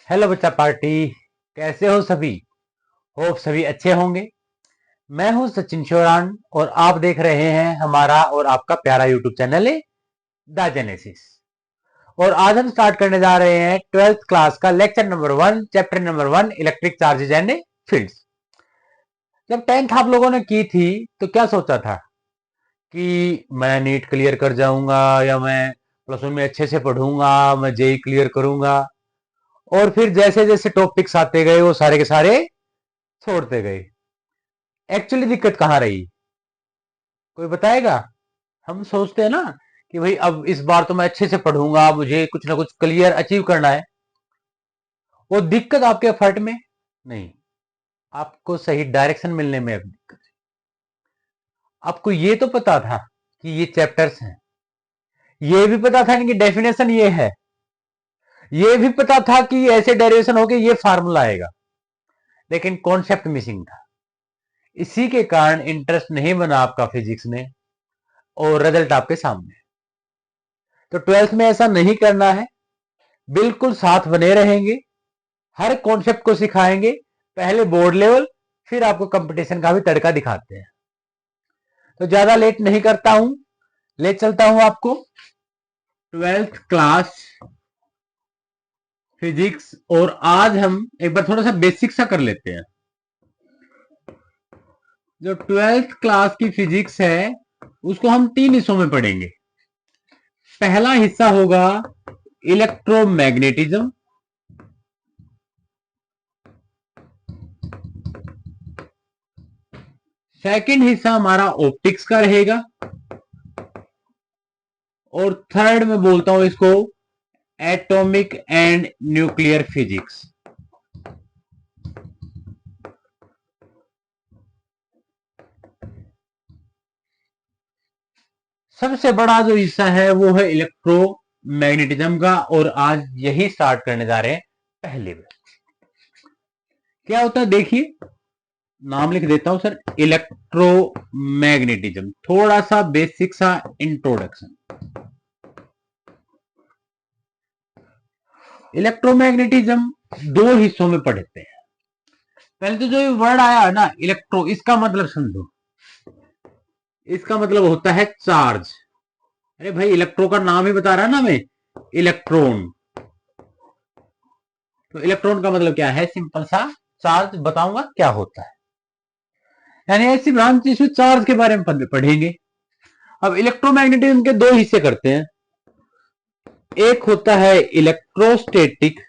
Hello बच्चा party. कैसे हो सभी? होप सभी अच्छे होंगे। मैं हूं सचिन शोरान और आप देख रहे हैं हमारा और आपका प्यारा यूट्यूब चैनल है द जेनेसिस। और आज हम स्टार्ट करने जा रहे हैं 12th क्लास का lecture number 1, chapter number 1, electric charges and fields. जब 10th आप लोगों ने की थी तो क्या सोचा था कि मैं नीट क्लियर कर जाऊंगा या मैं प्लस वन में अच्छे से पढ़ूंगा, मैं जेई क्लियर करूंगा। और फिर जैसे जैसे टॉपिक्स आते गए वो सारे के सारे छोड़ते गए। एक्चुअली दिक्कत कहां रही, कोई बताएगा? हम सोचते हैं ना कि भाई अब इस बार तो मैं अच्छे से पढ़ूंगा, मुझे कुछ ना कुछ क्लियर अचीव करना है। वो दिक्कत आपके एफर्ट में नहीं, आपको सही डायरेक्शन मिलने में दिक्कत है। आपको ये तो पता था कि ये चैप्टर्स हैं, ये भी पता था इनकी डेफिनेशन ये है, ये भी पता था कि ऐसे डेरिवेशन होके ये फार्मूला आएगा, लेकिन कॉन्सेप्ट मिसिंग था। इसी के कारण इंटरेस्ट नहीं बना आपका फिजिक्स में और रिजल्ट आपके सामने। तो 12th में ऐसा नहीं करना है, बिल्कुल साथ बने रहेंगे, हर कॉन्सेप्ट को सिखाएंगे। पहले बोर्ड लेवल, फिर आपको कंपटीशन का भी तड़का दिखाते हैं। तो ज्यादा लेट नहीं करता हूं, ले चलता हूं आपको 12th क्लास फिजिक्स। और आज हम एक बार थोड़ा सा बेसिक सा कर लेते हैं। जो 12th क्लास की फिजिक्स है उसको हम 3 हिस्सों में पढ़ेंगे। पहला हिस्सा होगा इलेक्ट्रोमैग्नेटिज्म, सेकंड हिस्सा हमारा ऑप्टिक्स का रहेगा, और थर्ड में बोलता हूं इसको एटॉमिक एंड न्यूक्लियर फिजिक्स। सबसे बड़ा जो हिस्सा है वो है इलेक्ट्रोमैग्नेटिज्म का, और आज यही स्टार्ट करने जा रहे हैं। पहले में क्या होता है देखिए, नाम लिख देता हूं सर, इलेक्ट्रोमैग्नेटिज्म। थोड़ा सा बेसिक सा इंट्रोडक्शन। इलेक्ट्रोमैग्नेटिज्म दो हिस्सों में पढ़ते हैं। पहले तो जो ये वर्ड आया है ना इलेक्ट्रो, इसका मतलब समझो। इसका मतलब होता है चार्ज। अरे भाई इलेक्ट्रो का नाम ही बता रहा है ना हमें, इलेक्ट्रॉन। तो इलेक्ट्रॉन का मतलब क्या है? सिंपल सा चार्ज। बताऊंगा क्या होता है, यानी ऐसी ब्रांच जिसमें चार्ज के बारे में पढ़ेंगे। अब इलेक्ट्रोमैग्नेटिज्म के दो हिस्से करते हैं। एक होता है इलेक्ट्रोस्टैटिक,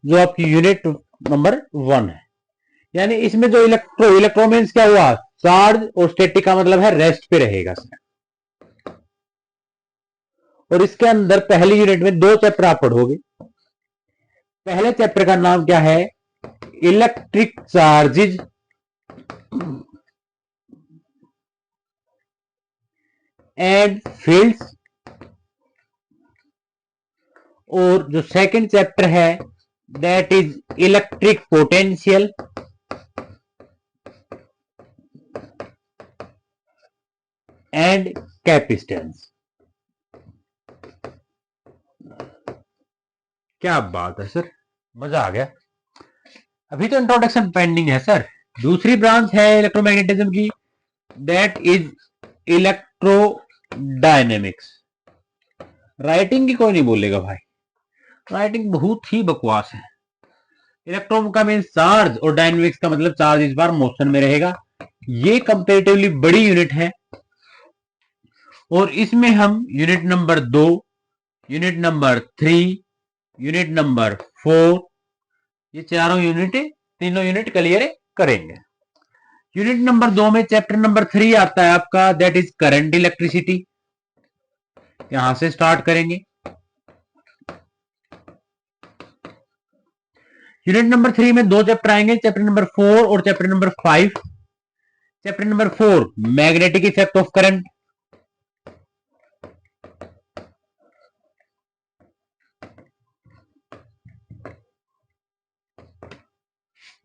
जो आपकी यूनिट नंबर 1 है। यानी इसमें जो इलेक्ट्रो मीन्स क्या हुआ? चार्ज, और स्टैटिक का मतलब है रेस्ट पे रहेगा सर। और इसके अंदर पहली यूनिट में 2 चैप्टर आप पढ़ोगे। पहले चैप्टर का नाम क्या है? Electric charges and fields. और जो सेकंड चैप्टर है that is electric potential and capacitance. क्या बात है सर, मजा आ गया। अभी तो इंट्रोडक्शन पेंडिंग है सर। दूसरी ब्रांच है इलेक्ट्रोमैग्नेटिज्म की, दैट इज इलेक्ट्रोडायनेमिक्स। राइटिंग की कोई नहीं बोलेगा भाई, राइटिंग बहुत ही बकवास है। इलेक्ट्रॉन का मीन चार्ज, और डायनेमिक्स का मतलब चार्ज इस बार मोशन में रहेगा। ये कंपेरेटिवली बड़ी यूनिट है, और इसमें हम unit number 2, unit number 3, unit number 4, ये चारों यूनिट, तीनों यूनिट क्लियर करेंगे। यूनिट नंबर 2 में चैप्टर नंबर 3 आता है आपका, दैट इज करंट इलेक्ट्रिसिटी। यहां से स्टार्ट करेंगे। यूनिट नंबर 3 में 2 चैप्टर आएंगे, चैप्टर नंबर 4 और chapter number 5। Chapter number 4 magnetic effect of current.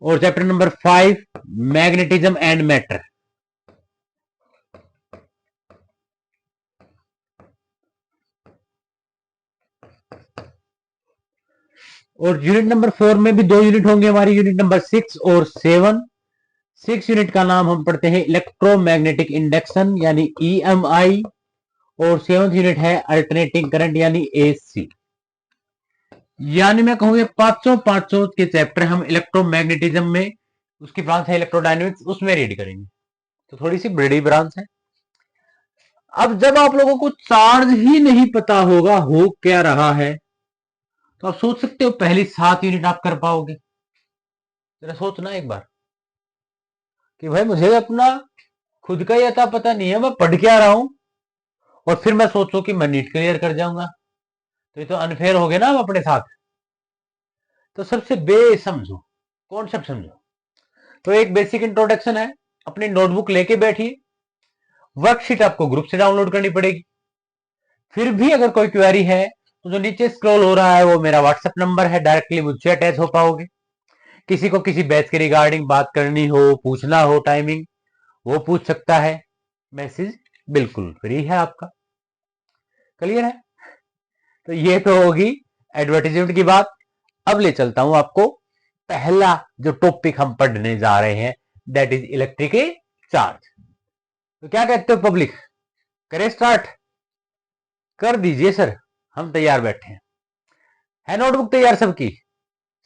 और chapter number 5 magnetism and matter. और यूनिट नंबर 4 में भी 2 यूनिट होंगे हमारी, यूनिट नंबर 6 और 7। 6 यूनिट का नाम हम पढ़ते हैं इलेक्ट्रोमैग्नेटिक इंडक्शन यानी EMI, और 7th यूनिट है अल्टरनेटिंग करंट यानी AC। यानी मैं कहूँ ये पांचों के चैप्टर हम इलेक्ट्रोमैग्नेटिज्म में, उसकी ब्रांच है इलेक्ट्रोडायनेमिक्स, उसमें रीड करेंगे, तो थोड़ी सी बड़ी ब्रांच है। अब जब आप लोगों को चार्ज ही नहीं पता होगा हो क्या रहा है, तो आप सोच सकते हो पहली 7 यूनिट आप कर पाओगे? जरा सोचना एक बार कि भाई मुझे अपना खुद का ही अता पता नहीं है, मैं पढ़ क्या रहा हूं, और फिर मैं सोचूं कि मैं नीट क्लियर कर जाऊंगा, तो ये तो अनफेयर हो गया ना आप अपने साथ। तो सबसे बेस समझो, कॉन्सेप्ट समझो। तो एक बेसिक इंट्रोडक्शन है, अपनी नोटबुक लेके बैठिए, वर्कशीट आपको ग्रुप से डाउनलोड करनी पड़ेगी। फिर भी अगर कोई क्वेरी है तो जो नीचे स्क्रॉल हो रहा है वो मेरा व्हाट्सएप नंबर है, डायरेक्टली मुझसे अटैच हो पाओगे। किसी को किसी बैच के रिगार्डिंग बात करनी हो, पूछना हो टाइमिंग, वो पूछ सकता है। मैसेज बिल्कुल फ्री है आपका। क्लियर है? तो ये तो होगी एडवर्टीजमेंट की बात। अब ले चलता हूं आपको पहला जो टॉपिक हम पढ़ने जा रहे हैं, दैट इज इलेक्ट्रिक चार्ज। तो क्या कहते हो पब्लिक, करें स्टार्ट? कर दीजिए सर, हम तैयार बैठे हैं। है नोटबुक तैयार सबकी?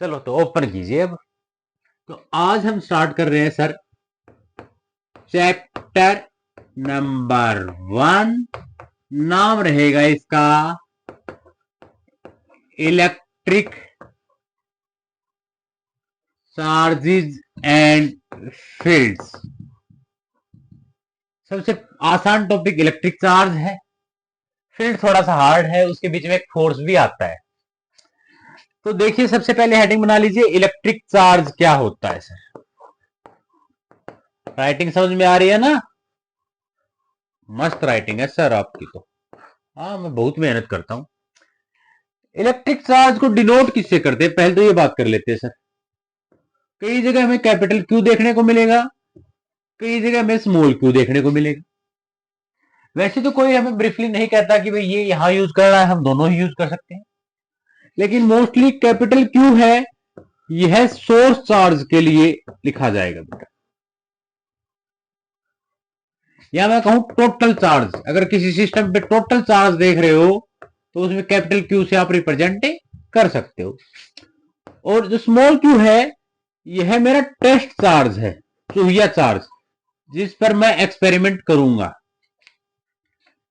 चलो तो ओपन कीजिए अब। तो आज हम स्टार्ट कर रहे हैं सर चैप्टर नंबर 1, नाम रहेगा इसका इलेक्ट्रिक चार्जेस एंड फील्ड्स। सबसे आसान टॉपिक इलेक्ट्रिक चार्ज है, फील्ड थोड़ा सा हार्ड है, उसके बीच में एक फोर्स भी आता है। तो देखिए सबसे पहले हेडिंग बना लीजिए, इलेक्ट्रिक चार्ज क्या होता है सर। राइटिंग समझ में आ रही है ना? मस्त राइटिंग है सर आपकी तो। हाँ, मैं बहुत मेहनत करता हूं। इलेक्ट्रिक चार्ज को डिनोट किससे करते हैं, पहले तो ये बात कर लेते हैं सर। कई जगह हमें कैपिटल क्यू देखने को मिलेगा, कई जगह हमें स्मॉल क्यू देखने को मिलेगा। वैसे तो कोई हमें ब्रीफली नहीं कहता कि भाई ये यहां यूज कर रहा है, हम दोनों ही यूज कर सकते हैं, लेकिन मोस्टली कैपिटल क्यू है, यह सोर्स चार्ज के लिए लिखा जाएगा बेटा। या मैं कहूं टोटल चार्ज, अगर किसी सिस्टम पे टोटल चार्ज देख रहे हो तो उसमें कैपिटल क्यू से आप रिप्रेजेंट कर सकते हो। और जो स्मॉल क्यू है, यह मेरा टेस्ट चार्ज है, चूहिया चार्ज, जिस पर मैं एक्सपेरिमेंट करूंगा।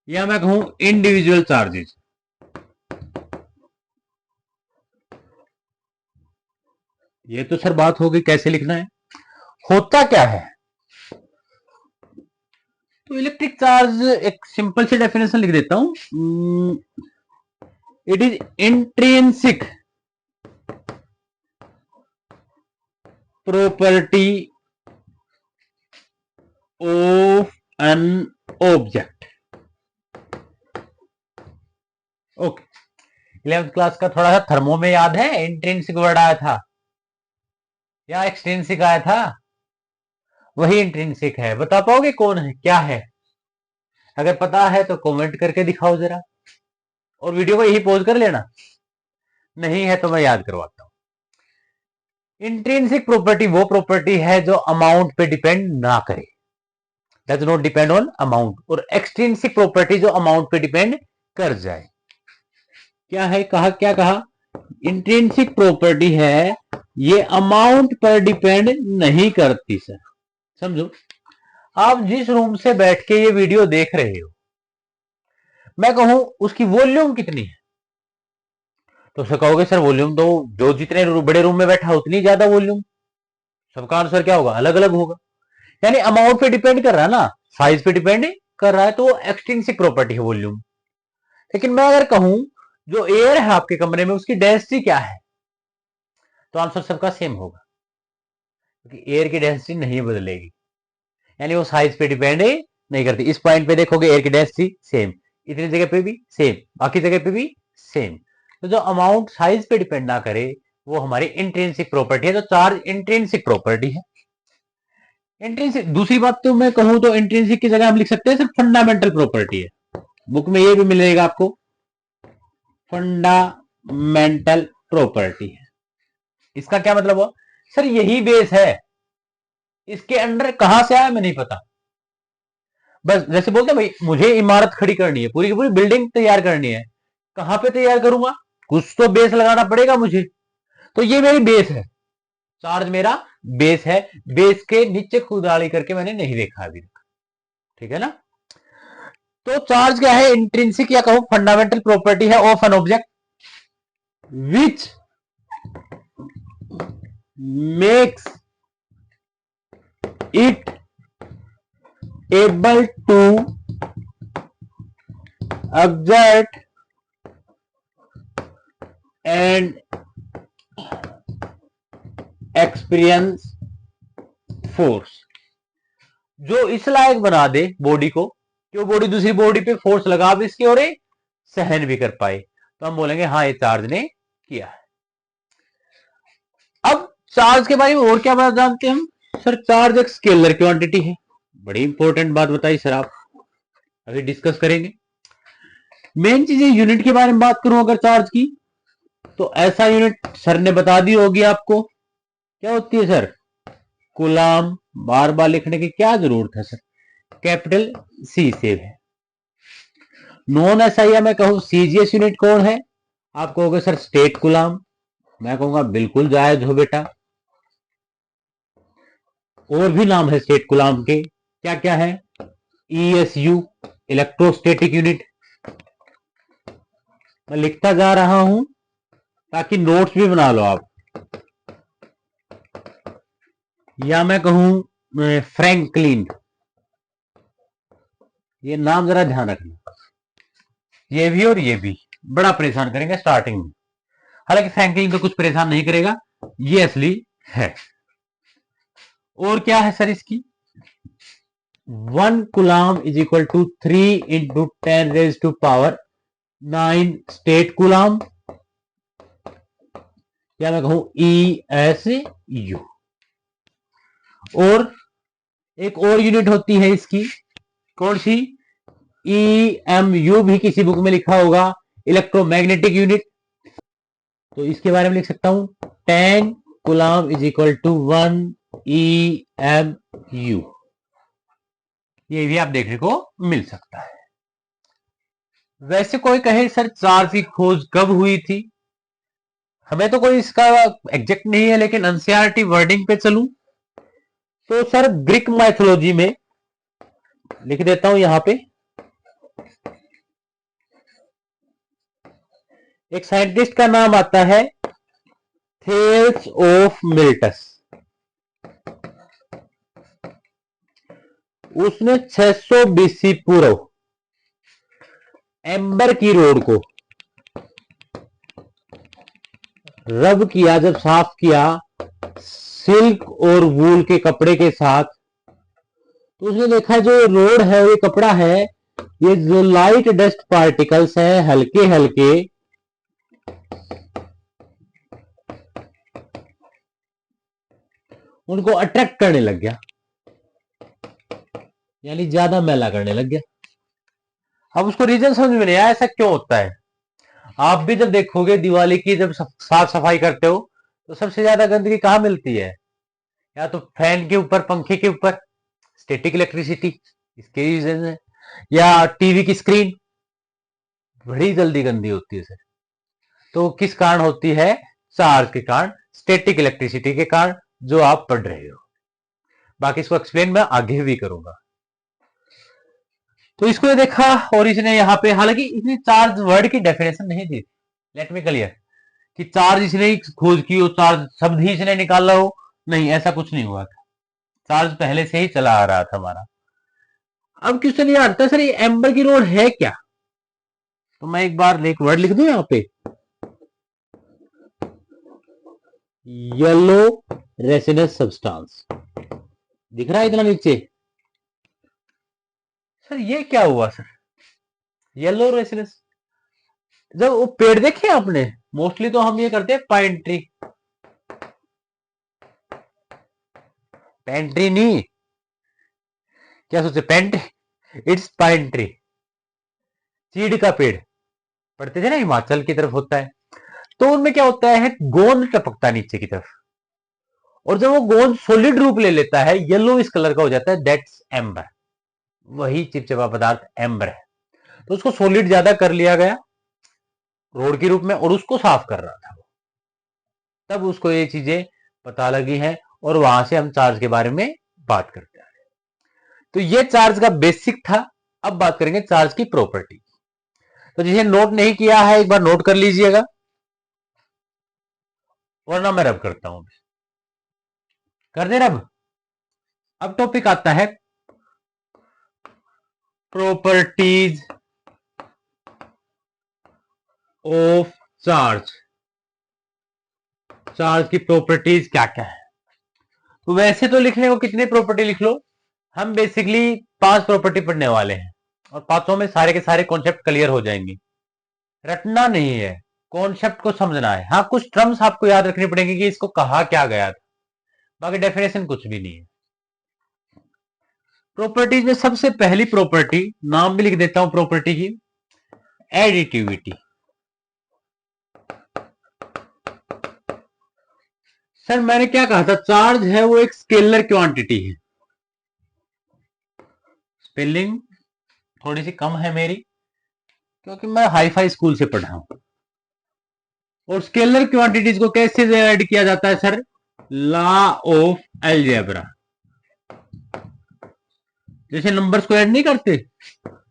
या मैं कहूं इंडिविजुअल चार्जेस। ये तो सर बात हो गई कैसे लिखना है। होता क्या है, तो इलेक्ट्रिक चार्ज एक सिंपल सी डेफिनेशन लिख देता हूं। It is intrinsic property of an object. Okay, 11th class का थोड़ा सा थर्मो में याद है, इंट्रिंसिक वर्ड आया था या एक्सट्रिंसिक आया था? वही इंट्रिंसिक है। बता पाओगे कौन है, क्या है? अगर पता है तो कमेंट करके दिखाओ जरा, और वीडियो को यही पॉज कर लेना, नहीं है तो मैं याद करवाता हूं। इंट्रिंसिक प्रॉपर्टी वो प्रॉपर्टी है जो अमाउंट पे डिपेंड ना करे, does not depend on amount. और एक्सट्रिंसिक प्रॉपर्टी जो अमाउंट पे डिपेंड कर जाए। क्या है, कहा क्या कहा? इंट्रिंसिक प्रॉपर्टी है, ये अमाउंट पर डिपेंड नहीं करती सर। समझो, आप जिस रूम से बैठ के ये वीडियो देख रहे हो, मैं कहूं उसकी वॉल्यूम कितनी है, तो उसे कहोगे सर वॉल्यूम तो जो जितने बड़े रूम में बैठा है उतनी ज्यादा वॉल्यूम। सबका आंसर क्या होगा, अलग अलग होगा। यानी अमाउंट पे डिपेंड कर रहा है ना, साइज पे डिपेंड कर रहा है, तो एक्सट्रिंसिक प्रॉपर्टी है वॉल्यूम। लेकिन मैं अगर कहूं जो एयर है आपके कमरे में उसकी डेंसिटी क्या है, तो आंसर सबका सेम होगा, क्योंकि एयर की डेंसिटी नहीं बदलेगी। यानी वो साइज पे डिपेंड नहीं करती। इस पॉइंट पे देखोगे एयर की डेंसिटी सेम, इतनी जगह पे भी सेम, बाकी जगह पे भी सेम। तो जो अमाउंट साइज पे डिपेंड ना करे वो हमारी इंट्रिंसिक प्रॉपर्टी है, तो चार्ज इंट्रिंसिक प्रॉपर्टी है। इंट्रिंसिक, दूसरी बात तो मैं कहूं तो इंट्रिंसिक की जगह हम लिख सकते हैं सिर्फ फंडामेंटल प्रॉपर्टी है। बुक में ये भी मिलेगा आपको, फंडामेंटल प्रॉपर्टी है। इसका क्या मतलब हुआ? सर यही बेस है, इसके अंडर कहां से आया मैं नहीं पता। बस जैसे बोलते हैं भाई मुझे इमारत खड़ी करनी है, पूरी की पूरी बिल्डिंग तैयार करनी है, कहां पे तैयार करूंगा? कुछ तो बेस लगाना पड़ेगा मुझे, तो ये मेरी बेस है, चार्ज मेरा बेस है। बेस के नीचे खुदाई करके मैंने नहीं देखा अभी तक, ठीक है ना। तो चार्ज क्या है? इंट्रिंसिक या कहूं फंडामेंटल प्रॉपर्टी है of an object which makes it able to exert and experience force, जो इस लायक बना दे बॉडी को कि वो बॉडी दूसरी बॉडी पे फोर्स लगा भी इसके और सहन भी कर पाए, तो हम बोलेंगे हाँ ये चार्ज ने किया है। अब चार्ज के बारे में और क्या बात जानते हैं हम? सर चार्ज एक स्केलर क्वांटिटी है, बड़ी इंपॉर्टेंट बात बताई सर, आप अभी डिस्कस करेंगे। मेन चीज यूनिट के बारे में बात करूं अगर चार्ज की, तो ऐसा यूनिट सर ने बता दी होगी आपको, क्या होती है सर? कूलाम। बार बार लिखने की क्या जरूरत है सर, कैपिटल सी से है। नॉन एसआई या मैं कहूं सीजीएस यूनिट कौन है? आप कहोगे सर स्टेट कूलाम, मैं कहूंगा बिल्कुल जायज हो बेटा। और भी नाम है स्टेट कूलाम के, क्या क्या है? ईएसयू इलेक्ट्रोस्टैटिक यूनिट। मैं लिखता जा रहा हूं ताकि नोट्स भी बना लो आप। या मैं कहूं फ्रैंकलिन, ये नाम जरा ध्यान रखना, ये भी और ये भी बड़ा परेशान करेंगे स्टार्टिंग में, हालांकि फ्रैंकलिन को कुछ परेशान नहीं करेगा, ये असली है। और क्या है सर इसकी? 1 coulomb is equal to 3 into 10 raise to power 9 stat coulomb, या मैं कहूं ESU। और एक और यूनिट होती है इसकी, कौन सी? EMU भी किसी बुक में लिखा होगा, इलेक्ट्रोमैग्नेटिक यूनिट। तो इसके बारे में लिख सकता हूं 10 coulomb is equal to 1 EMU, ये भी आप देखने को मिल सकता है। वैसे कोई कहे सर चार्ज की खोज कब हुई थी, हमें तो कोई इसका एग्जैक्ट नहीं है, लेकिन एनसीईआरटी वर्डिंग पे चलूं तो सर ग्रीक माइथोलॉजी में लिख देता हूं यहां पे, एक साइंटिस्ट का नाम आता है थेल्स ऑफ मिल्टस। उसने 600 बीसी पूर्व एम्बर की रोड को रब किया, जब साफ किया सिल्क और वूल के कपड़े के साथ, तो उसने देखा जो रोड है, ये कपड़ा है, ये जो लाइट डस्ट पार्टिकल्स हैं हल्के हल्के, उनको अट्रैक्ट करने लग गया, यानी ज्यादा मैला करने लग गया। अब उसको रीजन समझ में नहीं आया ऐसा क्यों होता है। आप भी जब देखोगे दिवाली की जब साफ सफाई करते हो तो सबसे ज्यादा गंदगी कहां मिलती है? या तो फैन के ऊपर, पंखे के ऊपर, स्टैटिक इलेक्ट्रिसिटी इसके रीजन है, या टीवी की स्क्रीन बड़ी जल्दी गंदी होती है सर। तो किस कारण होती है? चार्ज के कारण, स्टैटिक इलेक्ट्रिसिटी के कारण, जो आप पढ़ रहे हो। बाकी इसको एक्सप्लेन मैं आगे भी करूंगा। तो इसको देखा और इसने यहां पे, हालांकि इसने चार्ज वर्ड की डेफिनेशन नहीं दी, लेट मी क्लियर, कि चार्ज इसने खोज की हो, चार्ज शब्द ही इसने निकाला हो, नहीं ऐसा कुछ नहीं हुआ था, चार्ज पहले से ही चला आ रहा था हमारा। अब क्वेश्चन ये आता है सर ये एम्बर की रोड है क्या? तो मैं एक बार एक वर्ड लिख दूं यहां पे, येलो रेसिनस सब्सटेंस, दिख रहा है इतना नीचे? सर ये क्या हुआ सर, येलो रेसिनस? जब वो पेड़ देखे आपने, मोस्टली तो हम ये करते हैं पाइन ट्री, पाइन ट्री नहीं, क्या सोचे pen tree, it's pine tree, चीड़ का पेड़, पढ़ते थे ना हिमाचल की तरफ होता है। तो उनमें क्या होता है, गोंद टपकता है नीचे की तरफ, और जब वो गोंद सॉलिड रूप ले लेता है, येलो इस कलर का हो जाता है, दैट्स एम्बर। वही चिपचिपा पदार्थ एम्बर है। तो उसको सॉलिड ज्यादा कर लिया गया रोड के रूप में, और उसको साफ कर रहा था, तब उसको ये चीजें पता लगी हैं, और वहां से हम चार्ज के बारे में बात करते हैं। तो ये चार्ज का बेसिक था। अब बात करेंगे चार्ज की प्रॉपर्टी। तो जिसे नोट नहीं किया है, एक बार नोट कर लीजिएगा, वरना मैं रब करता हूं। कर दे रब। अब टॉपिक आता है प्रॉपर्टीज ऑफ चार्ज। चार्ज की प्रॉपर्टीज क्या क्या है? तो वैसे तो लिखने को कितने प्रॉपर्टी लिख लो, हम बेसिकली 5 प्रॉपर्टी पढ़ने वाले हैं, और पांचों में सारे के सारे कॉन्सेप्ट क्लियर हो जाएंगे। रटना नहीं है, कॉन्सेप्ट को समझना है। हाँ, कुछ टर्म्स आपको याद रखनी पड़ेंगी कि इसको कहा क्या गया था, बाकी डेफिनेशन कुछ भी नहीं है। प्रॉपर्टीज में सबसे पहली प्रॉपर्टी, नाम भी लिख देता हूं प्रॉपर्टी की, एडिटिविटी। सर मैंने क्या कहा था, चार्ज है वो एक स्केलर क्वांटिटी है। स्पेलिंग थोड़ी सी कम है मेरी, क्योंकि मैं हाई फाई स्कूल से पढ़ा हूं। और स्केलर क्वांटिटीज को कैसे ऐड किया जाता है सर? Law of algebra. जैसे नंबर्स को ऐड नहीं करते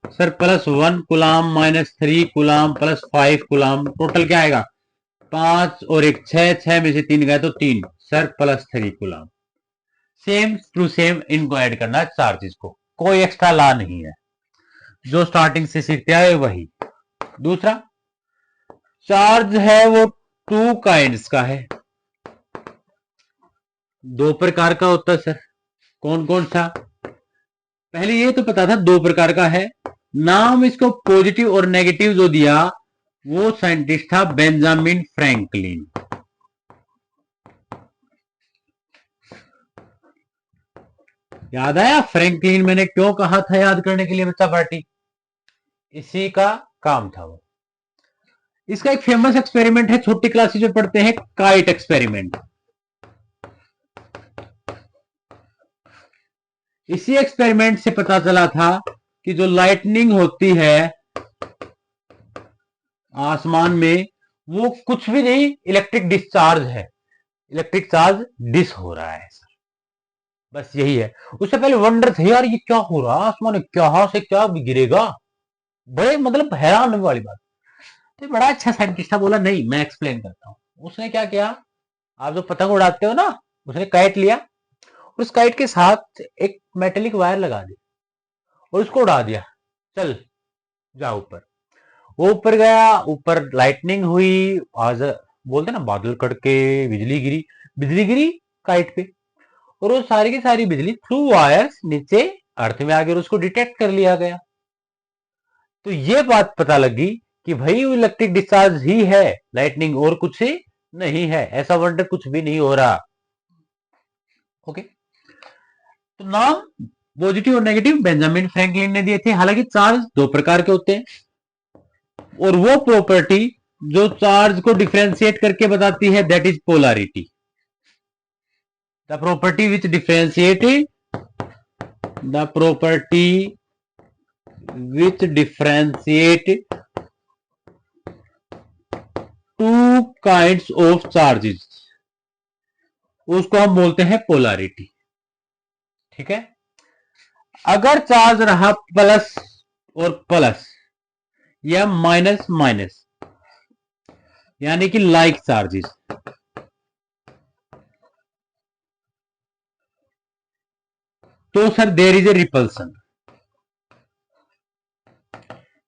sir, +1 coulomb, -3 coulomb, +5 coulomb, total क्या आएगा? 5 और 1 6, 6 में से 3 गए तो 3, sir +3 coulomb. Same to same इनको ऐड करना है चार्जेस को, कोई एक्स्ट्रा ला नहीं है, जो स्टार्टिंग से सीखते आए वही। दूसरा, चार्ज है वो 2 काइंड्स का है, 2 प्रकार का होता है सर। कौन कौन सा? पहले ये तो पता था 2 प्रकार का है। नाम इसको पॉजिटिव और नेगेटिव जो दिया वो साइंटिस्ट था बेंजामिन फ्रैंकलिन। याद आया फ्रैंकलिन मैंने क्यों कहा था याद करने के लिए बच्चा पार्टी? इसी का काम था वो। इसका एक फेमस एक्सपेरिमेंट है, छोटी क्लासेस में पढ़ते हैं, काइट एक्सपेरिमेंट। इसी एक्सपेरिमेंट से पता चला था कि जो लाइटनिंग होती है आसमान में, वो कुछ भी नहीं, इलेक्ट्रिक डिस्चार्ज है, इलेक्ट्रिक चार्ज डिस हो रहा है सर, बस यही है। उससे पहले वंडर थे यार, ये क्या हो रहा है आसमान में, क्या से क्या गिरेगा, बड़े मतलब हैरान होने वाली बात। तो बड़ा अच्छा साइंटिस्ट था, बोला नहीं मैं एक्सप्लेन करता हूं। उसने क्या किया, आप जो पतंग उड़ाते हो ना, उसने काइट लिया, उस काइट के साथ एक मेटेलिक वायर लगा दी और उसको उड़ा दिया, चल जा ऊपर। वो ऊपर गया, ऊपर लाइटनिंग हुई, आज बोलते ना बादल कड़के, बिजली गिरी, बिजली गिरी काइट पे, और वो सारी की सारी बिजली थ्रू वायर्स नीचे अर्थ में आ गई और उसको डिटेक्ट कर लिया गया। तो ये बात पता लगी कि भाई वो इलेक्ट्रिक डिस्चार्ज ही है, लाइटनिंग और कुछ नहीं है, ऐसा वंडर कुछ भी नहीं हो रहा। ओके, तो नाम पॉजिटिव और नेगेटिव बेंजामिन फ्रैंकलिन ने दिए थे। हालांकि चार्ज 2 प्रकार के होते हैं, और वो प्रॉपर्टी जो चार्ज को डिफरेंशिएट करके बताती है, that is polarity. The property which differentiated, the property which differentiate 2 kinds of charges, उसको हम बोलते हैं पोलैरिटी। ठीक है, अगर चार्ज रहा प्लस और प्लस या माइनस माइनस, यानी कि लाइक चार्जेस, तो sir there is a repulsion,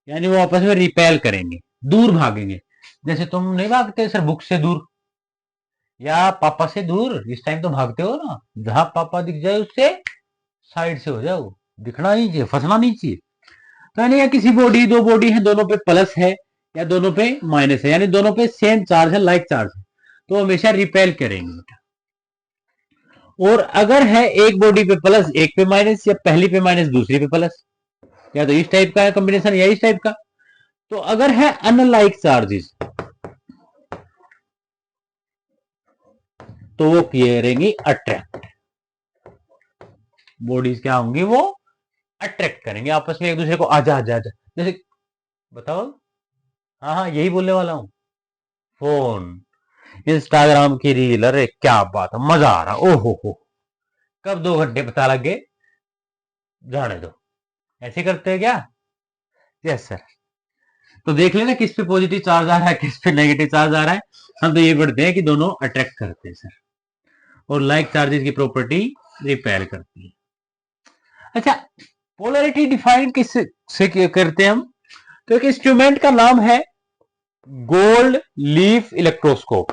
यानी वो आपस में रिपेल करेंगे, दूर भागेंगे। जैसे तुम नहीं भागते सर बुक से दूर या पापा से दूर, इस टाइम तो भागते हो ना, जहां पापा दिख जाए उससे साइड से हो जाओ, दिखना नहीं चाहिए, फंसना नहीं चाहिए। तो यानी किसी बॉडी, 2 बॉडी है, दोनों पे प्लस है या दोनों पे माइनस है, यानी दोनों पे सेम चार्ज है, लाइक चार्ज है, तो हमेशा रिपेल करेंगे बेटा। और अगर है एक बॉडी पे प्लस एक पे माइनस, या पहली पे माइनस दूसरी पे प्लस, या तो इस टाइप का है कॉम्बिनेशन या इस टाइप का। तो अगर है अनलाइक चार्जेस, तो वो करेंगी अट्रैक्ट। बॉडीज क्या होंगी, वो अट्रैक्ट करेंगे आपस में एक दूसरे को, आजा आजा आजा। जैसे बताओ, हाँ हाँ यही बोलने वाला हूं। फोन, इंस्टाग्राम की रील, अरे क्या बात है, मजा आ रहा, ओहो हो, कब 2 घंटे पता लग गए, जाने दो। ऐसे करते हैं क्या? Yes sir. तो देख लेना किस पे पॉजिटिव चार्ज आ रहा है, किस पे नेगेटिव चार्ज आ रहा है। हम तो ये पढ़ते हैं कि दोनों अट्रैक्ट करते हैं सर, और लाइक चार्जेस की प्रॉपर्टी रिपेल करती है। अच्छा, पोलैरिटी डिफाइन किस से करते हैं हम? तो एक इंस्ट्रूमेंट का नाम है गोल्ड लीफ इलेक्ट्रोस्कोप।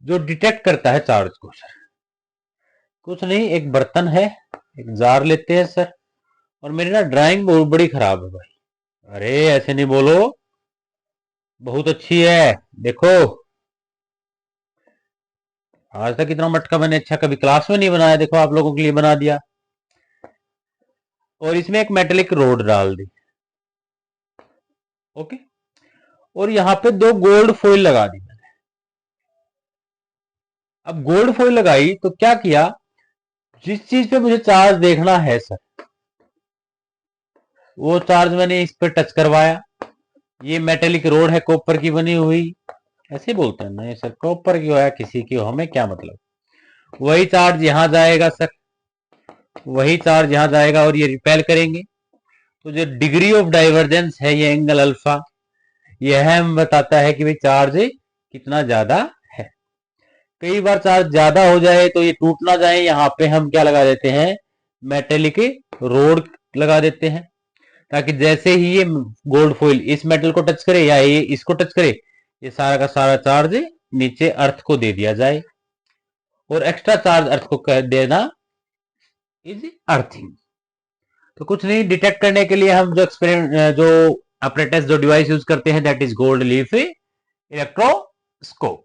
जो डिटेक्ट करता है चार्ज को सर। कुछ नहीं, एक बर्तन है, एक जार लेते हैं सर, और मेरी ना ड्राइंग बहुत बड़ी खराब है भाई। अरे ऐसे नहीं बोलो, बहुत अच्छी है, देखो आज तक इतना मटका मैंने अच्छा कभी क्लास में नहीं बनाया, देखो आप लोगों के लिए बना दिया। और इसमें एक मेटेलिक रोड डाल दी, ओके, और यहां पे 2 गोल्ड फॉइल लगा दी मैंने। अब गोल्ड फॉइल लगाई तो क्या किया, जिस चीज पे मुझे चार्ज देखना है सर, वो चार्ज मैंने इस पे टच करवाया। ये मेटेलिक रोड है कॉपर की बनी हुई, ऐसे बोलते हैं नहीं सर, कॉपर की हो या किसी की हो, हमें क्या मतलब। वही चार्ज यहां जाएगा सर, वही चार्ज यहां जाएगा और ये रिपेल करेंगे। तो जो डिग्री ऑफ डाइवर्जेंस है, ये एंगल अल्फा, यह हमें बताता है कि भाई चार्ज कितना ज्यादा है। कई बार चार्ज ज्यादा हो जाए तो ये टूट ना जाए, यहाँ पे हम क्या लगा देते हैं, मेटेलिक रोड लगा देते हैं, ताकि जैसे ही ये गोल्ड फॉइल इस मेटल को टच करे या ये इसको टच करे, ये सारा का सारा चार्ज नीचे अर्थ को दे दिया जाए। और एक्स्ट्रा चार्ज अर्थ को कह देना इज अर्थिंग। तो कुछ नहीं, डिटेक्ट करने के लिए हम जो एक्सपेरिमेंट, जो अपरेटस, जो डिवाइस यूज करते हैं, that is gold leaf electroscope.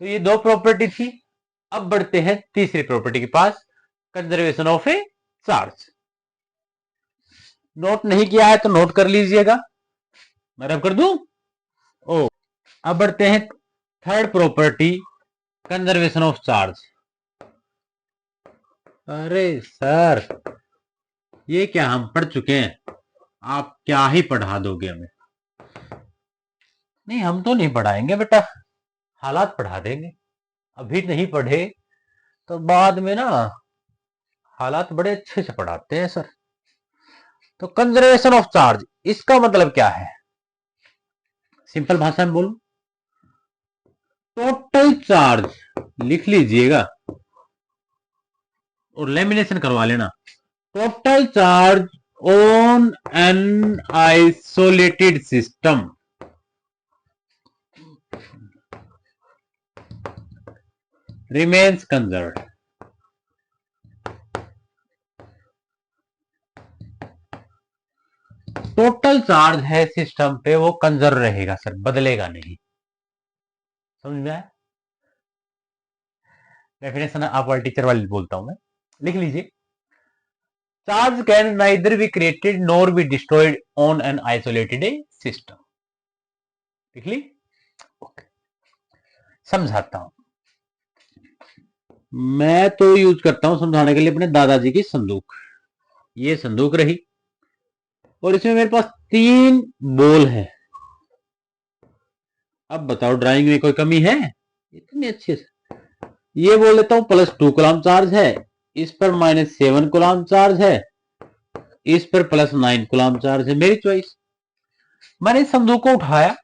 तो ये 2 प्रॉपर्टी थी। अब बढ़ते हैं तीसरी प्रॉपर्टी के पास, conservation of a charge. Note नहीं किया है तो नोट कर लीजिएगा, मैं रब कर दूं। ओ, अब बढ़ते हैं third property, conservation of charge. अरे सर, ये क्या हम पढ़ चुके हैं, आप क्या ही पढ़ा दोगे हमें। नहीं, हम तो नहीं पढ़ाएंगे बेटा, हालात पढ़ा देंगे। अभी नहीं पढ़े तो बाद में ना हालात बड़े अच्छे से पढ़ाते हैं सर। तो कंजर्वेशन ऑफ चार्ज, इसका मतलब क्या है, सिंपल भाषा में बोलूं, टोटल चार्ज लिख लीजिएगा और लेमिनेशन करवा लेना। Total charge on an isolated system remains conserved. Total charge है सिस्टम पे, वो कंजर्व रहेगा सर, बदलेगा नहीं। समझ में आया? डेफिनेशन आप वाली टीचर वाली बोलता हूं मैं, लिख लीजिए। Charge can neither be created nor be destroyed on an isolated system. लिख ली? ओके, समझाता हूं। मैं तो यूज करता हूं समझाने के लिए अपने दादाजी की संदूक। ये संदूक रही, और इसमें मेरे पास 3 बॉल है। अब बताओ ड्राइंग में कोई कमी है? इतनी अच्छे से ये बोल देता हूं, +2 कूलम चार्ज है, इस पर -7 कूलम चार्ज है, इस पर +9 कूलम चार्ज है, मेरी चॉइस। मैंने इस संदूक को उठाया,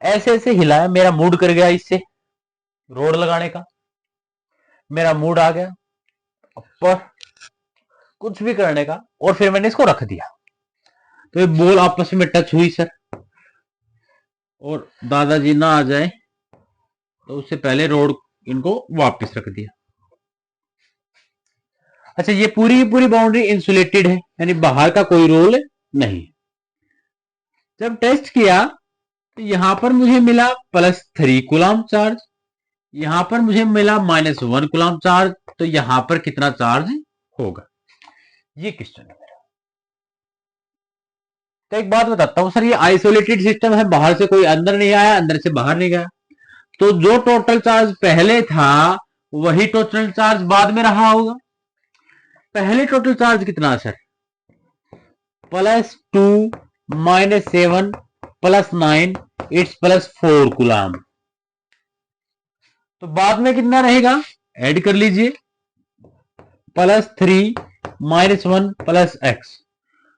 ऐसे ऐसे हिलाया, मेरा मूड कर गया इससे रोड लगाने का, मेरा मूड आ गया ऊपर कुछ भी करने का, और फिर मैंने इसको रख दिया। तो ये बॉल आपस में टच हुई सर, और दादाजी ना आ जाए तो उससे पहले रोड इनको वापस रख दिया। अच्छा, ये पूरी पूरी बाउंड्री इंसुलेटेड है, यानी बाहर का कोई रोल नहीं। जब टेस्ट किया तो यहां पर मुझे मिला +3 कूलम चार्ज, यहां पर मुझे मिला -1 कूलम चार्ज, तो यहां पर कितना चार्ज होगा, ये क्वेश्चन है मेरा। तो एक बात बताता हूं सर, ये आइसोलेटेड सिस्टम है, बाहर से कोई अंदर नहीं आया, अंदर से बाहर नहीं गया, तो जो टोटल चार्ज पहले था वही टोटल चार्ज बाद में रहा होगा। पहले टोटल चार्ज कितना सर, +2 -7 +9 इट्स +4 कूलाम। तो बाद में कितना रहेगा, ऐड कर लीजिए, +3 -1 +x।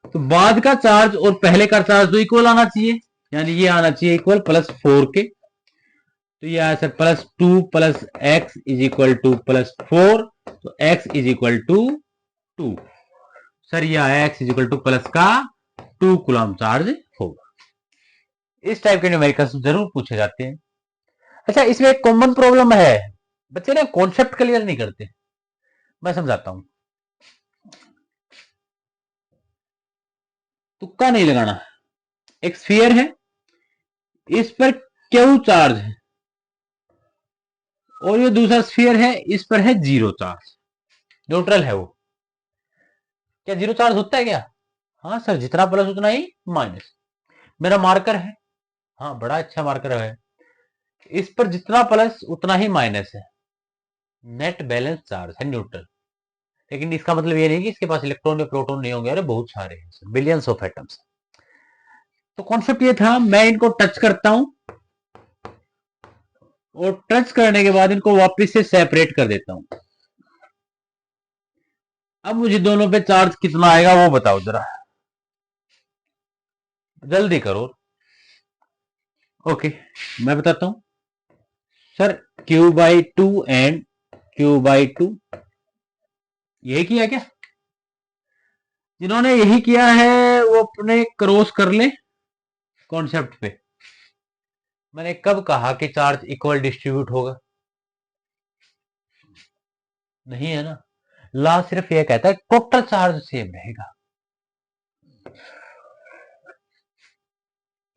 तो बाद का चार्ज और पहले का चार्ज तो इक्वल आना चाहिए, यानी ये आना चाहिए इक्वल +4 के। तो ये आया sir +2 +x is equal to +4, तो x is equal to 2। Sir ये आया x is equal to plus का 2 कूलम चार्ज होगा। इस टाइप के न्यूमेरिकल्स जरूर पूछे जाते हैं। अच्छा, इसमें एक कॉमन प्रॉब्लम है, बच्चे ना कॉन्सेप्ट क्लियर नहीं करते। मैं समझाता हूं, तुक्का नहीं लगाना। एक स्फीयर है, इस पर क्यू चार्ज है, और ये दूसरा स्फीयर है, इस पर है 0 चार्ज, न्यूट्रल है वो। क्या 0 चार्ज होता है क्या? हाँ सर, जितना प्लस उतना ही माइनस। मेरा मार्कर है, हाँ बड़ा अच्छा मार्कर है, इस पर जितना प्लस उतना ही माइनस है, नेट बैलेंस चार्ज है, न्यूट्रल। लेकिन इसका मतलब ये नहीं कि इसके पास इलेक्ट्रॉन या प्रोटॉन नहीं होंगे, अरे बहुत सारे हैं, बिलियंस ऑफ एटम्स। तो कॉन्सेप्ट ये था, मैं इनको टच करता हूं और टच करने के बाद इनको वापस से सेपरेट कर देता हूं। अब मुझे दोनों पे चार्ज कितना आएगा वो बताओ जरा, जल्दी करो। ओके, मैं बताता हूं सर, Q/2 एंड Q/2, यही किया क्या? जिन्होंने यही किया है वो अपने क्रॉस कर ले कॉन्सेप्ट पे। मैंने कब कहा कि चार्ज इक्वल डिस्ट्रीब्यूट होगा? नहीं है ना, लॉ सिर्फ ये कहता है टोटल चार्ज सेम रहेगा।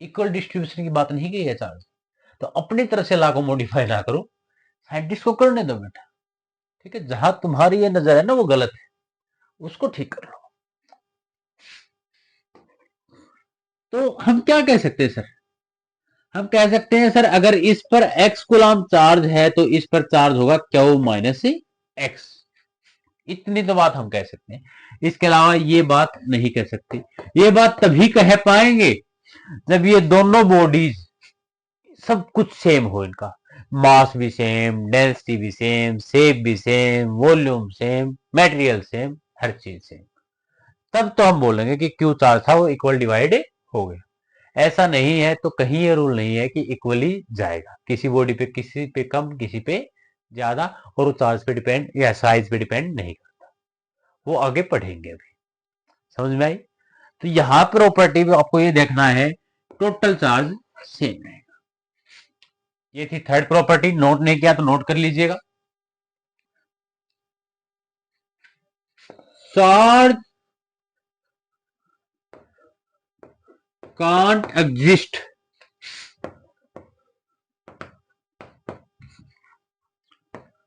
इक्वल डिस्ट्रीब्यूशन की बात नहीं की है चार्ज। तो अपनी तरफ से लॉ को मॉडिफाई ना करो, साइंटिस्ट को करने दो बेटा, ठीक है? जहां तुम्हारी ये नजर है ना वो गलत है, उसको ठीक कर लो। तो हम क्या कह सकते हैं सर, हम कह सकते हैं सर, अगर इस पर x कूलम चार्ज है तो इस पर चार्ज होगा Q - x। इतनी तो बात हम कह सकते हैं, इसके अलावा ये बात नहीं कह सकते। ये बात तभी कह पाएंगे जब ये दोनों बॉडीज सब कुछ सेम हो, इनका मास भी सेम, डेंसिटी भी सेम, शेप भी same, volume same, material same, हर चीज सेम। तब तो हम बोलेंगे कि क्यू चार्ज था वो इक्वल डिवाइड हो गया। ऐसा नहीं है तो कहीं ये रूल नहीं है कि इक्वली जाएगा, किसी बॉडी पे किसी पे कम, किसी पे ज्यादा, और वो चार्ज पे डिपेंड या साइज पे डिपेंड नहीं करता। वो आगे पढ़ेंगे अभी, समझ में आई? तो यहां प्रॉपर्टी में आपको ये देखना है, टोटल चार्ज सेम रहेगा। ये थी थर्ड प्रॉपर्टी, नोट नहीं किया तो नोट कर लीजिएगा। चार्ज कांट एग्जिस्ट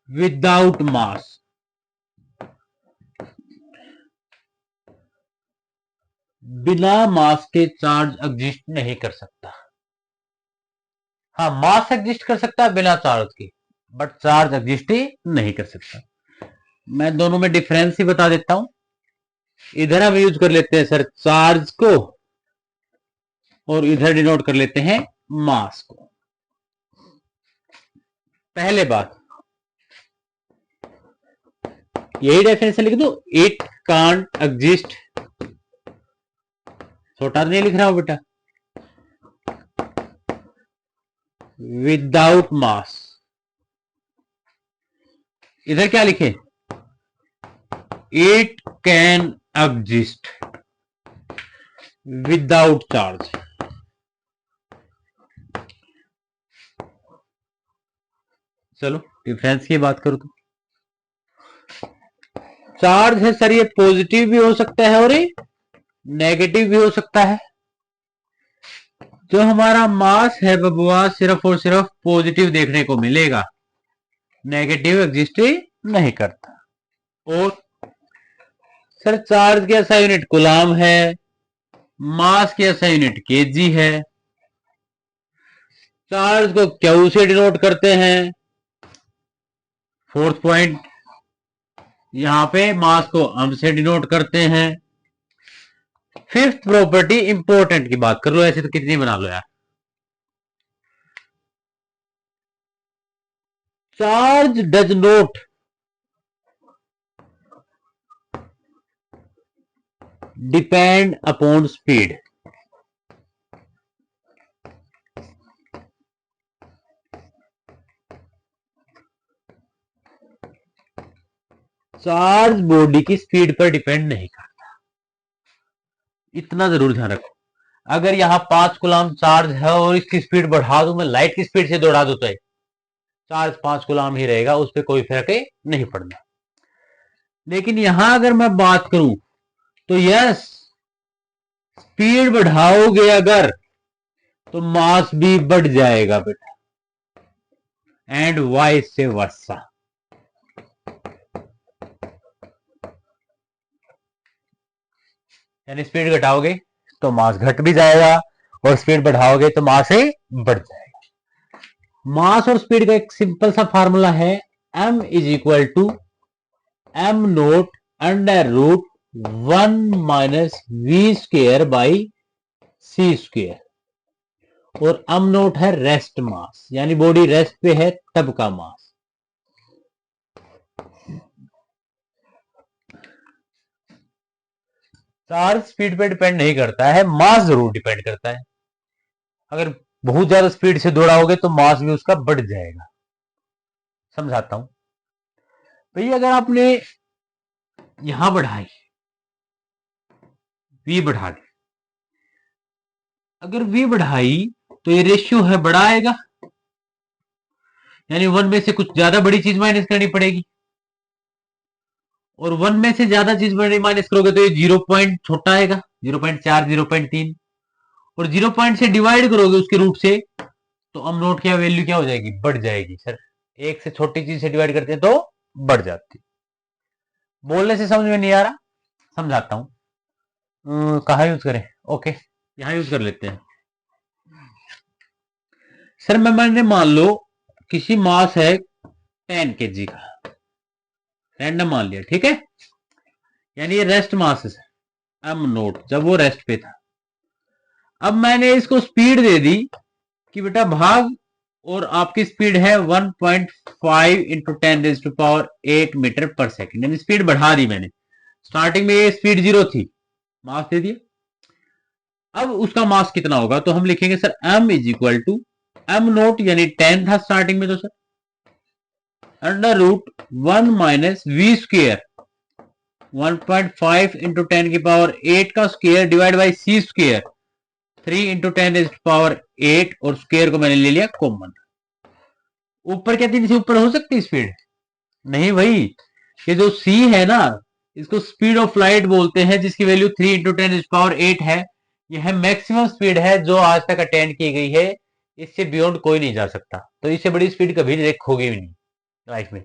विदाउट मास। बिना मास के चार्ज एग्जिस्ट नहीं कर सकता। हाँ, मास एग्जिस्ट कर सकता है बिना चार्ज के, बट चार्ज एग्जिस्ट ही नहीं कर सकता। मैं दोनों में डिफरेंस ही बता देता हूं। इधर हम यूज कर लेते हैं सर चार्ज को, और इधर डिनोट कर लेते हैं मास को। पहले बात, यही डेफिनेशन लिख दो, इट कांट एग्जिस्ट, छोटा नहीं लिख रहा हूं बेटा, विदाउट मास। इधर क्या लिखे, it can exist without charge. चलो डिफरेंस की बात करो तो, चार्ज है सर ये पॉजिटिव भी हो सकता है और ये नेगेटिव भी हो सकता है। जो हमारा मास है बबुआ, सिर्फ और सिर्फ पॉजिटिव देखने को मिलेगा, नेगेटिव एग्जिस्ट नहीं करता। और सर चार्ज की ऐसा यूनिट कूलाम है, मास की ऐसा यूनिट केजी है। चार्ज को क्यू से डिनोट करते हैं। फोर्थ पॉइंट, यहां पे मास को एम से डिनोट करते हैं। फिफ्थ प्रॉपर्टी इंपॉर्टेंट की बात कर लो, ऐसे तो कितनी बना लो यार। Charge does not depend upon speed. Charge body की स्पीड पर डिपेंड नहीं करता, इतना जरूर ध्यान रखो। अगर यहां 5 कूलम चार्ज है और इसकी स्पीड बढ़ा दूं, मैं लाइट की स्पीड से दौड़ा दूं, तो चार्ज 5 कूलम ही रहेगा, उस पर कोई फर्क नहीं पड़ना। लेकिन यहां अगर मैं बात करूं तो यस, स्पीड बढ़ाओगे अगर तो मास भी बढ़ जाएगा बेटा, एंड वाइस से वर्सा। यानी स्पीड घटाओगे तो मास घट भी जाएगा, और स्पीड बढ़ाओगे तो मास ही बढ़ जाएगा। मास और स्पीड का एक सिंपल सा फार्मूला है, m is equal to M nought under root 1 minus V square by C square. और एम नोट है रेस्ट मास, यानी बॉडी रेस्ट पे है तब का मास। चार्ज स्पीड पे डिपेंड नहीं करता है, मास जरूर डिपेंड करता है। अगर बहुत ज्यादा स्पीड से दौड़ाओगे तो मास भी उसका बढ़ जाएगा। समझाता हूं भैया, अगर आपने यहां बढ़ाई, वी बढ़ा दी, अगर वी बढ़ाई तो ये रेशियो है बड़ा आएगा, यानी 1 में से कुछ ज्यादा बड़ी चीज माइनस करनी पड़ेगी। और 1 में से ज्यादा चीज बड़ी माइनस करोगे तो ये 0 पॉइंट छोटा आएगा, 0.4, 0.3। और 0 पॉइंट से डिवाइड करोगे उसके रूट से, तो अम नोट की वैल्यू क्या हो जाएगी, बढ़ जाएगी। सर एक से छोटी चीज से डिवाइड करते हैं तो बढ़ जाती। बोलने से समझ में नहीं आ रहा, समझाता हूं। कहा यूज करें, ओके यहां यूज कर लेते हैं। सर मैंने मान लो किसी मास है 10 kg का, रैंडम मान लिया, ठीक है। यानी ये रेस्ट मास है एम नोट, जब वो रेस्ट पे था। अब मैंने इसको स्पीड दे दी कि बेटा भाग, और आपकी स्पीड है 1.5 इंटू 10⁻8 मीटर पर सेकेंड, यानी स्पीड बढ़ा दी मैंने। स्टार्टिंग में ये स्पीड 0 थी, मास दे दिया। अब उसका मास कितना होगा, तो हम लिखेंगे sir m is equal to M nought, यानी 10 था स्टार्टिंग में, तो sir under root 1 minus V square 1.5 into 10⁻8 का square divide by C square 3 into 10⁻8, और स्क्वेयर को मैंने ले लिया कॉमन। ऊपर क्या 3 से ऊपर हो सकती स्पीड नहीं भाई, ये जो सी है ना, इसको स्पीड ऑफ लाइट बोलते हैं, जिसकी वैल्यू 3 इंटू 10⁸ है। यह मैक्सिमम स्पीड है जो आज तक अटेंड की गई है, इससे बियॉन्ड कोई नहीं जा सकता। तो इससे बड़ी स्पीड कभी देखोगे भी नहीं लाइफ में,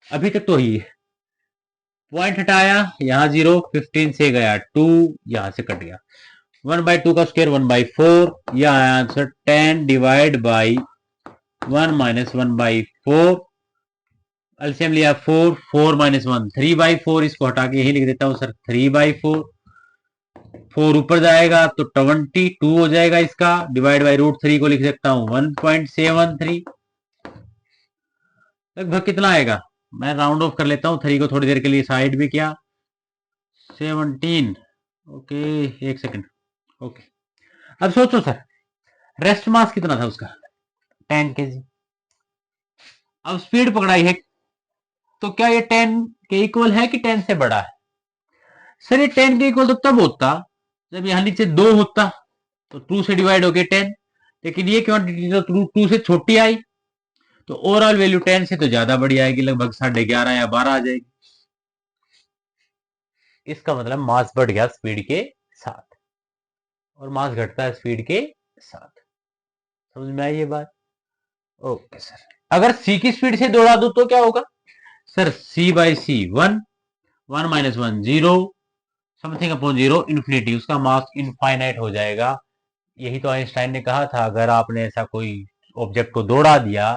अभी तक तो ही है। पॉइंट हटाया, यहां 0, 15 से गया 2, यहां से कट गया 1/2 का स्क्वायर 1/4, यह आया answer 10 divide by 1 minus 1/4। LCM लिया 4, 4 माइनस 1 3/4, इसको हटा के यही लिख देता हूं सर 3/4। 4 ऊपर जाएगा तो 22 हो जाएगा इसका, डिवाइड बाई रूट 3 को लिख सकता हूं 1.73। लगभग कितना आएगा, मैं राउंड ऑफ कर लेता हूं, 3 को थोड़ी देर के लिए साइड भी किया, 17। ओके एक सेकंड, ओके। अब सोचो सर, रेस्ट मास कितना था उसका, 10 kg। अब स्पीड पकड़ाई है, तो क्या ये 10 के इक्वल है कि 10 से बड़ा है। सर ये 10 के इक्वल तो तब होता जब यहां नीचे 2 होता, तो 2 से डिवाइड हो गए 10, लेकिन ये क्वांटिटी तो 2 से छोटी आई, तो ओवरऑल वैल्यू 10 से तो ज्यादा बड़ी आएगी, लगभग 11.5 या 12 आ जाएगी। इसका मतलब मास बढ़ गया स्पीड के साथ, और मास घटता है स्पीड के साथ। समझ में आई ये बात, ओके सर। अगर सी की स्पीड से दौड़ा दो तो क्या होगा, sir c by C 1, 1 minus 1 0, something upon zero infinity, उसका मास इनफाइनाइट हो जाएगा। यही तो आइंस्टाइन ने कहा था, अगर आपने ऐसा कोई ऑब्जेक्ट को दौड़ा दिया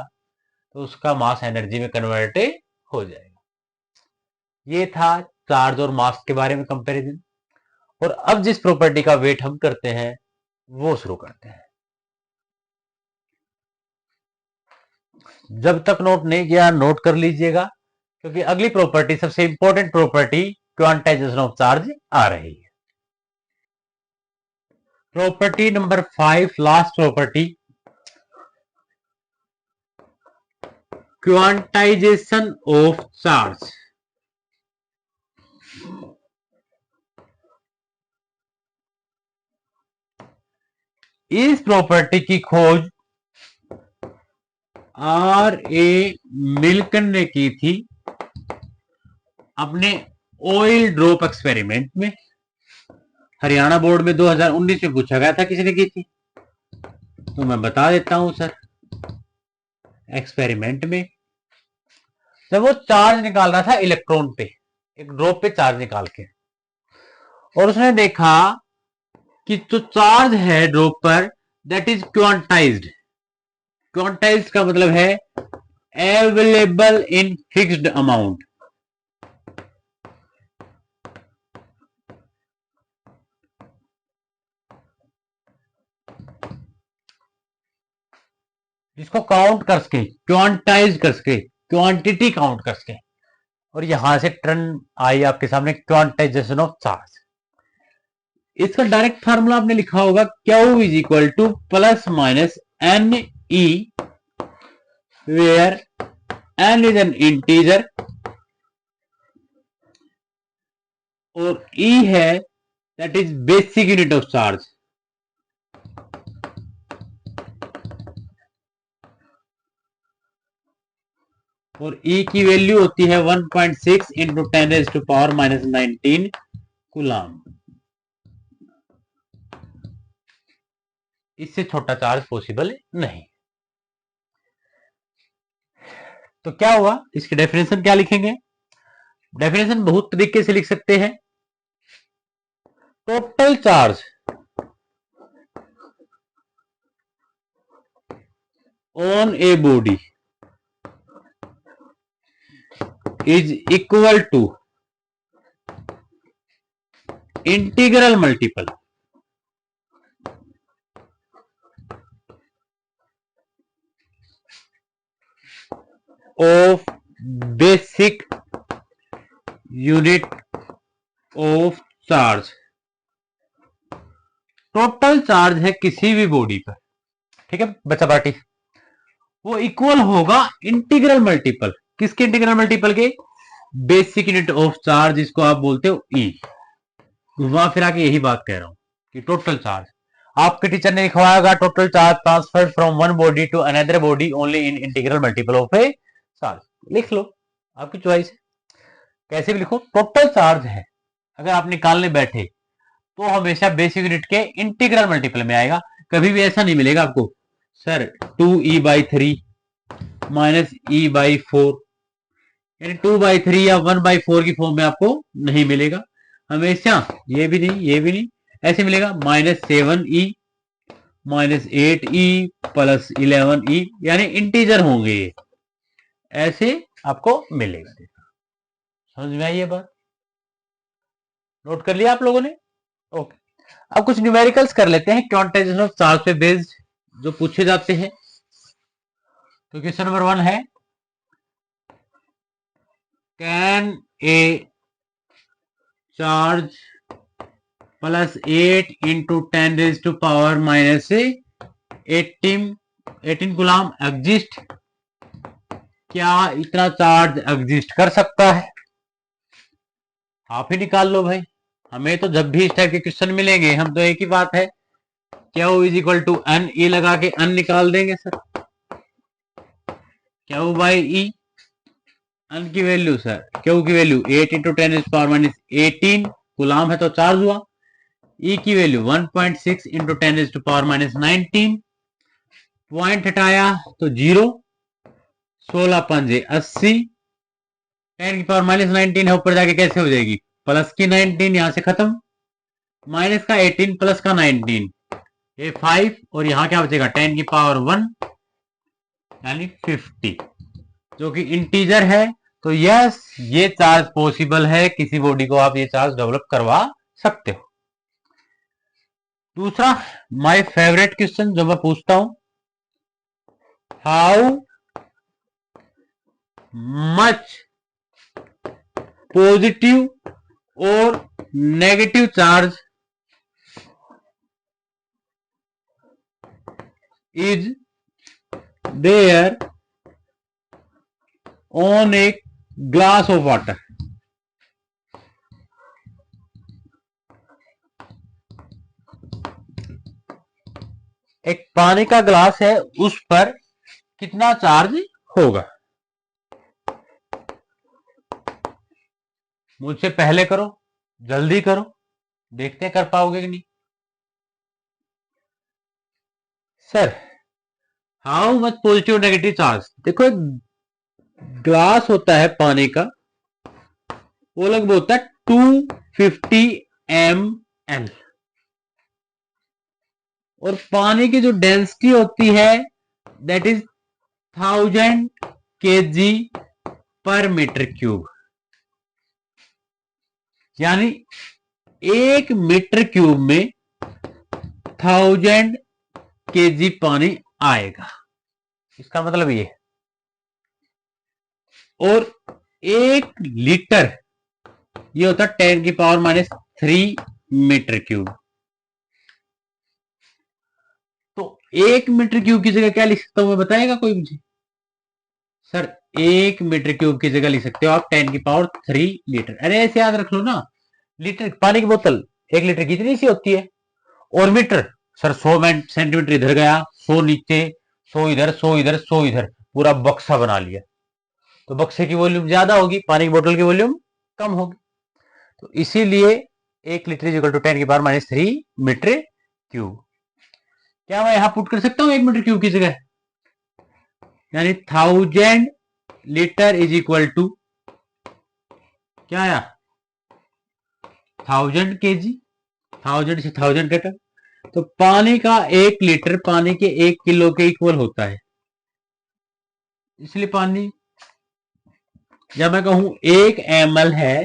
तो उसका मास एनर्जी में कन्वर्ट हो जाएगा। ये था चार्ज और मास के बारे में कंपैरिजन। और अब जिस प्रॉपर्टी का वेट हम करते हैं वो शुरू करते हैं। जब तक नोट नहीं किया नोट कर लीजिएगा, क्योंकि अगली प्रॉपर्टी सबसे important property quantization of charge आ रही है। Property number 5, last property, quantization of charge. इस प्रॉपर्टी की खोज R.A. मिल्टन ने की थी अपने ऑयल ड्रॉप एक्सपेरिमेंट में। हरियाणा बोर्ड में 2019 में पूछा गया था, किसने की थी, तो मैं बता देता हूं सर। एक्सपेरिमेंट में जब वो चार्ज निकाल रहा था इलेक्ट्रॉन पे, एक ड्रॉप पे चार्ज निकाल के, और उसने देखा कि जो चार्ज है ड्रॉप पर दैट इज क्वांटाइज्ड। क्वांटाइज्ड का मतलब है अवेलेबल इन फिक्स्ड अमाउंट। जिसको काउंट कर सके, क्वांटाइज कर सके, क्वांटिटी काउंट कर सके। और यहां से टर्म आई आपके सामने क्वांटाइजेशन ऑफ चार्ज। इसका डायरेक्ट फार्मूला आपने लिखा होगा Q is equal to plus minus N E, where N is an integer और ई है that is basic unit of charge. और ई की वैल्यू होती है 1.6 इंटू 10⁻⁻⁹ कूलम। इससे छोटा चार्ज पॉसिबल नहीं। तो क्या हुआ, इसकी डेफिनेशन क्या लिखेंगे? डेफिनेशन बहुत तरीके से लिख सकते हैं। Total charge on a body is equal to integral multiple of basic unit of charge। Total charge है किसी भी बॉडी पर, ठीक है बच्चा पार्टी, वो इक्वल होगा इंटीग्रल मल्टीपल, किसके इंटीग्रल मल्टीपल के? बेसिक यूनिट ऑफ चार्ज, जिसको आप बोलते हो ई। घुमा फिरा के यही बात कह रहा हूं कि टोटल चार्ज, आपके टीचर ने लिखवाया होगा total charge transferred from one body to another body only in integral multiple of a charge. लिख लो, आपकी चॉइस है, कैसे भी लिखो। टोटल चार्ज है अगर आप निकालने बैठे तो हमेशा बेसिक यूनिट के इंटीग्रल मल्टीपल में आएगा। कभी भी ऐसा नहीं मिलेगा आपको सर 2e/3 माइनस e/4, यानी 2/3 या 1/4 की फॉर्म में आपको नहीं मिलेगा हमेशा। ये भी नहीं, ये भी नहीं, ऐसे मिलेगा -7e minus 8e plus 11e, यानी इंटीजर होंगे ये, ऐसे आपको मिलेगा। समझ में आई ये बात? नोट कर लिया आप लोगों ने? ओके, अब कुछ न्यूमेरिकल्स कर लेते हैं क्वांटाइजेशन ऑफ चार्ज पे बेस्ड जो पूछे जाते हैं। तो क्वेश्चन नंबर 1 है, can a charge plus 8 into 10⁻⁻18 Ghulam exist? क्या इतना चार्ज एग्जिस्ट कर सकता है? आप ही निकाल लो भाई। हमें तो जब भी इस टाइप के क्वेश्चन मिलेंगे हम तो एक ही बात है, Q is equal to N, E लगा के एन निकाल देंगे सर। Q/E, एन की वैल्यू सर, Q की वैल्यू 8 इंटू 10⁻⁻18 गुलाम है तो चार्ज हुआ। E की वैल्यू 1.6 इंटू 10⁻⁻19, पॉइंट हटाया तो 0, 16 पंजे 80, 10⁻⁻19 है ऊपर जाके कैसे हो जाएगी प्लस की 19 यहां से खत्म, माइनस का 18 प्लस का 19, ये 5, और यहां क्या बचेगा 10 की पावर 1 यानी 50, जो कि इंटीजर है। तो यस, ये चार्ज पॉसिबल है, किसी बॉडी को आप ये चार्ज डेवलप करवा सकते हो। दूसरा, माय फेवरेट क्वेश्चन जो मैं पूछता हूं, हाउ मच पॉजिटिव और negative charge is there on a glass of water. एक पानी का ग्लास है, उस पर कितना चार्ज होगा? मुझसे पहले करो, जल्दी करो, देखते हैं कर पाओगे कि नहीं। Sir, how much positive negative charge, देखो एक ग्लास होता है पानी का, वो लगभग होता है 250 ml, और पानी की जो डेंसिटी होती है दैट इज 1000 kg पर मीटर क्यूब, यानी 1 मीटर क्यूब में 1000 kg पानी आएगा, इसका मतलब ये। और 1 लीटर ये होता है 10 की पावर -3 मीटर क्यूब। तो 1 मीटर क्यूब की जगह क्या लिख सकता हूं मैं, बताएगा कोई मुझे? सर, 1 मीटर क्यूब की जगह लिख सकते हो आप 10 की पावर 3 लीटर। अरे ऐसे याद रख लो ना, लीटर पानी की बोतल 1 लीटर कितनी सी होती है, और मीटर सर 100 सेंटीमीटर इधर गया, 100 नीचे, 100 इधर, 100 इधर, 100 इधर, पूरा बक्सा बना लिया। तो बक्से की वॉल्यूम ज्यादा होगी, पानी की बोतल की वॉल्यूम कम होगी। तो इसीलिए 1 लीटर इज इक्वल टू 10 की पावर -3 मीटर क्यूब। क्या मैं यहां पुट कर सकता हूं 1 मीटर क्यूब की जगह, यानी 1000 लीटर इज इक्वल टू क्या आया, 1000 kg, 1000 से 1000 कटा, तो पानी का 1 लीटर पानी के 1 किलो के इक्वल होता है। इसलिए पानी जब मैं कहूं 1 ml है,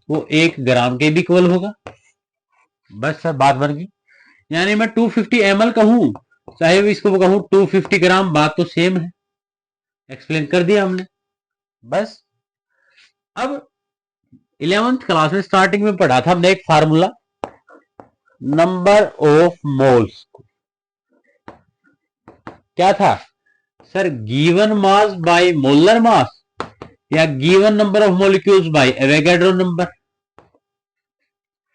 वो 1 ग्राम के भी इक्वल होगा। बस सर, बात बन गई। यानी मैं 250 ml कहूं, चाहे इसको कहूं 250 ग्राम, बात तो सेम है। एक्सप्लेन कर दिया हमने। बस अब 11th क्लास में स्टार्टिंग में पढ़ा था हमने एक फार्मूला, नंबर ऑफ मोल्स। क्या था sir, given mass by molar mass, या given number of molecules by Avogadro number,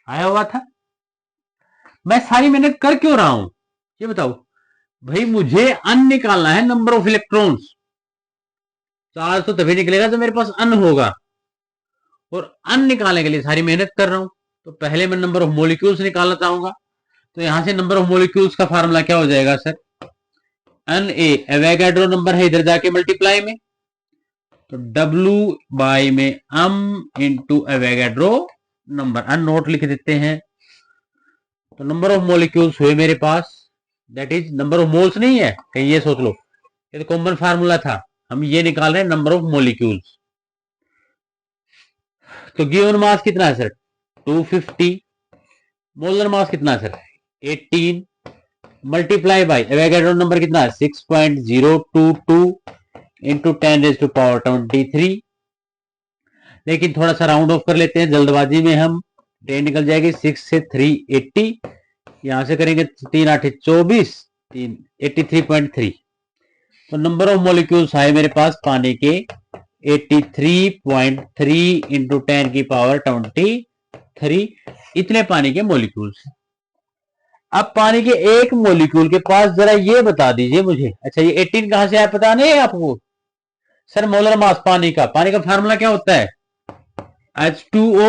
आया हुआ था। मैं सारी मेहनत कर क्यों रहा हूं ये बताओ भाई, मुझे अन निकालना है, नंबर ऑफ इलेक्ट्रॉन्स। चार्ज तो तभी निकलेगा जब मेरे पास अन होगा, और अन निकालने के लिए सारी मेहनत कर रहा हूं। तो पहले मैं नंबर ऑफ मॉलिक्यूल्स निकालना चाहूंगा, तो यहां से नंबर ऑफ मॉलिक्यूल्स का फार्मूला क्या हो जाएगा sir, N A Avogadro number है, इधर जाके मल्टीप्लाई में, तो W बाई में m into Avogadro number, N nought लिख देते हैं। तो नंबर ऑफ मॉलिक्यूल्स हुए मेरे पास, that is number of moles नहीं है कहीं, ये सोच लो, ये तो कॉमन फार्मूला था, हम ये निकाल रहे हैं नंबर ऑफ मॉलिक्यूल्स। तो गिवन मास कितना है सर 250, मोलर मास कितना है sir 18, multiply by Avogadro number कितना है 6.022 इंटू 10⁻23। लेकिन थोड़ा सा राउंड ऑफ कर लेते हैं, जल्दबाजी में हम 10 निकल जाएगी, 6 से 380, यहां से करेंगे 3 8 24, 83.3। तो नंबर ऑफ मॉलिक्यूल्स आए मेरे पास पानी के 83.3 इंटू 10 की पावर 23, इतने पानी के मॉलिक्यूल्स। अब पानी के एक मॉलिक्यूल के पास जरा ये बता दीजिए मुझे, अच्छा ये 18 कहां से आया पता नहीं है आपको? सर मोलर मास पानी का फार्मूला क्या होता है, H2O,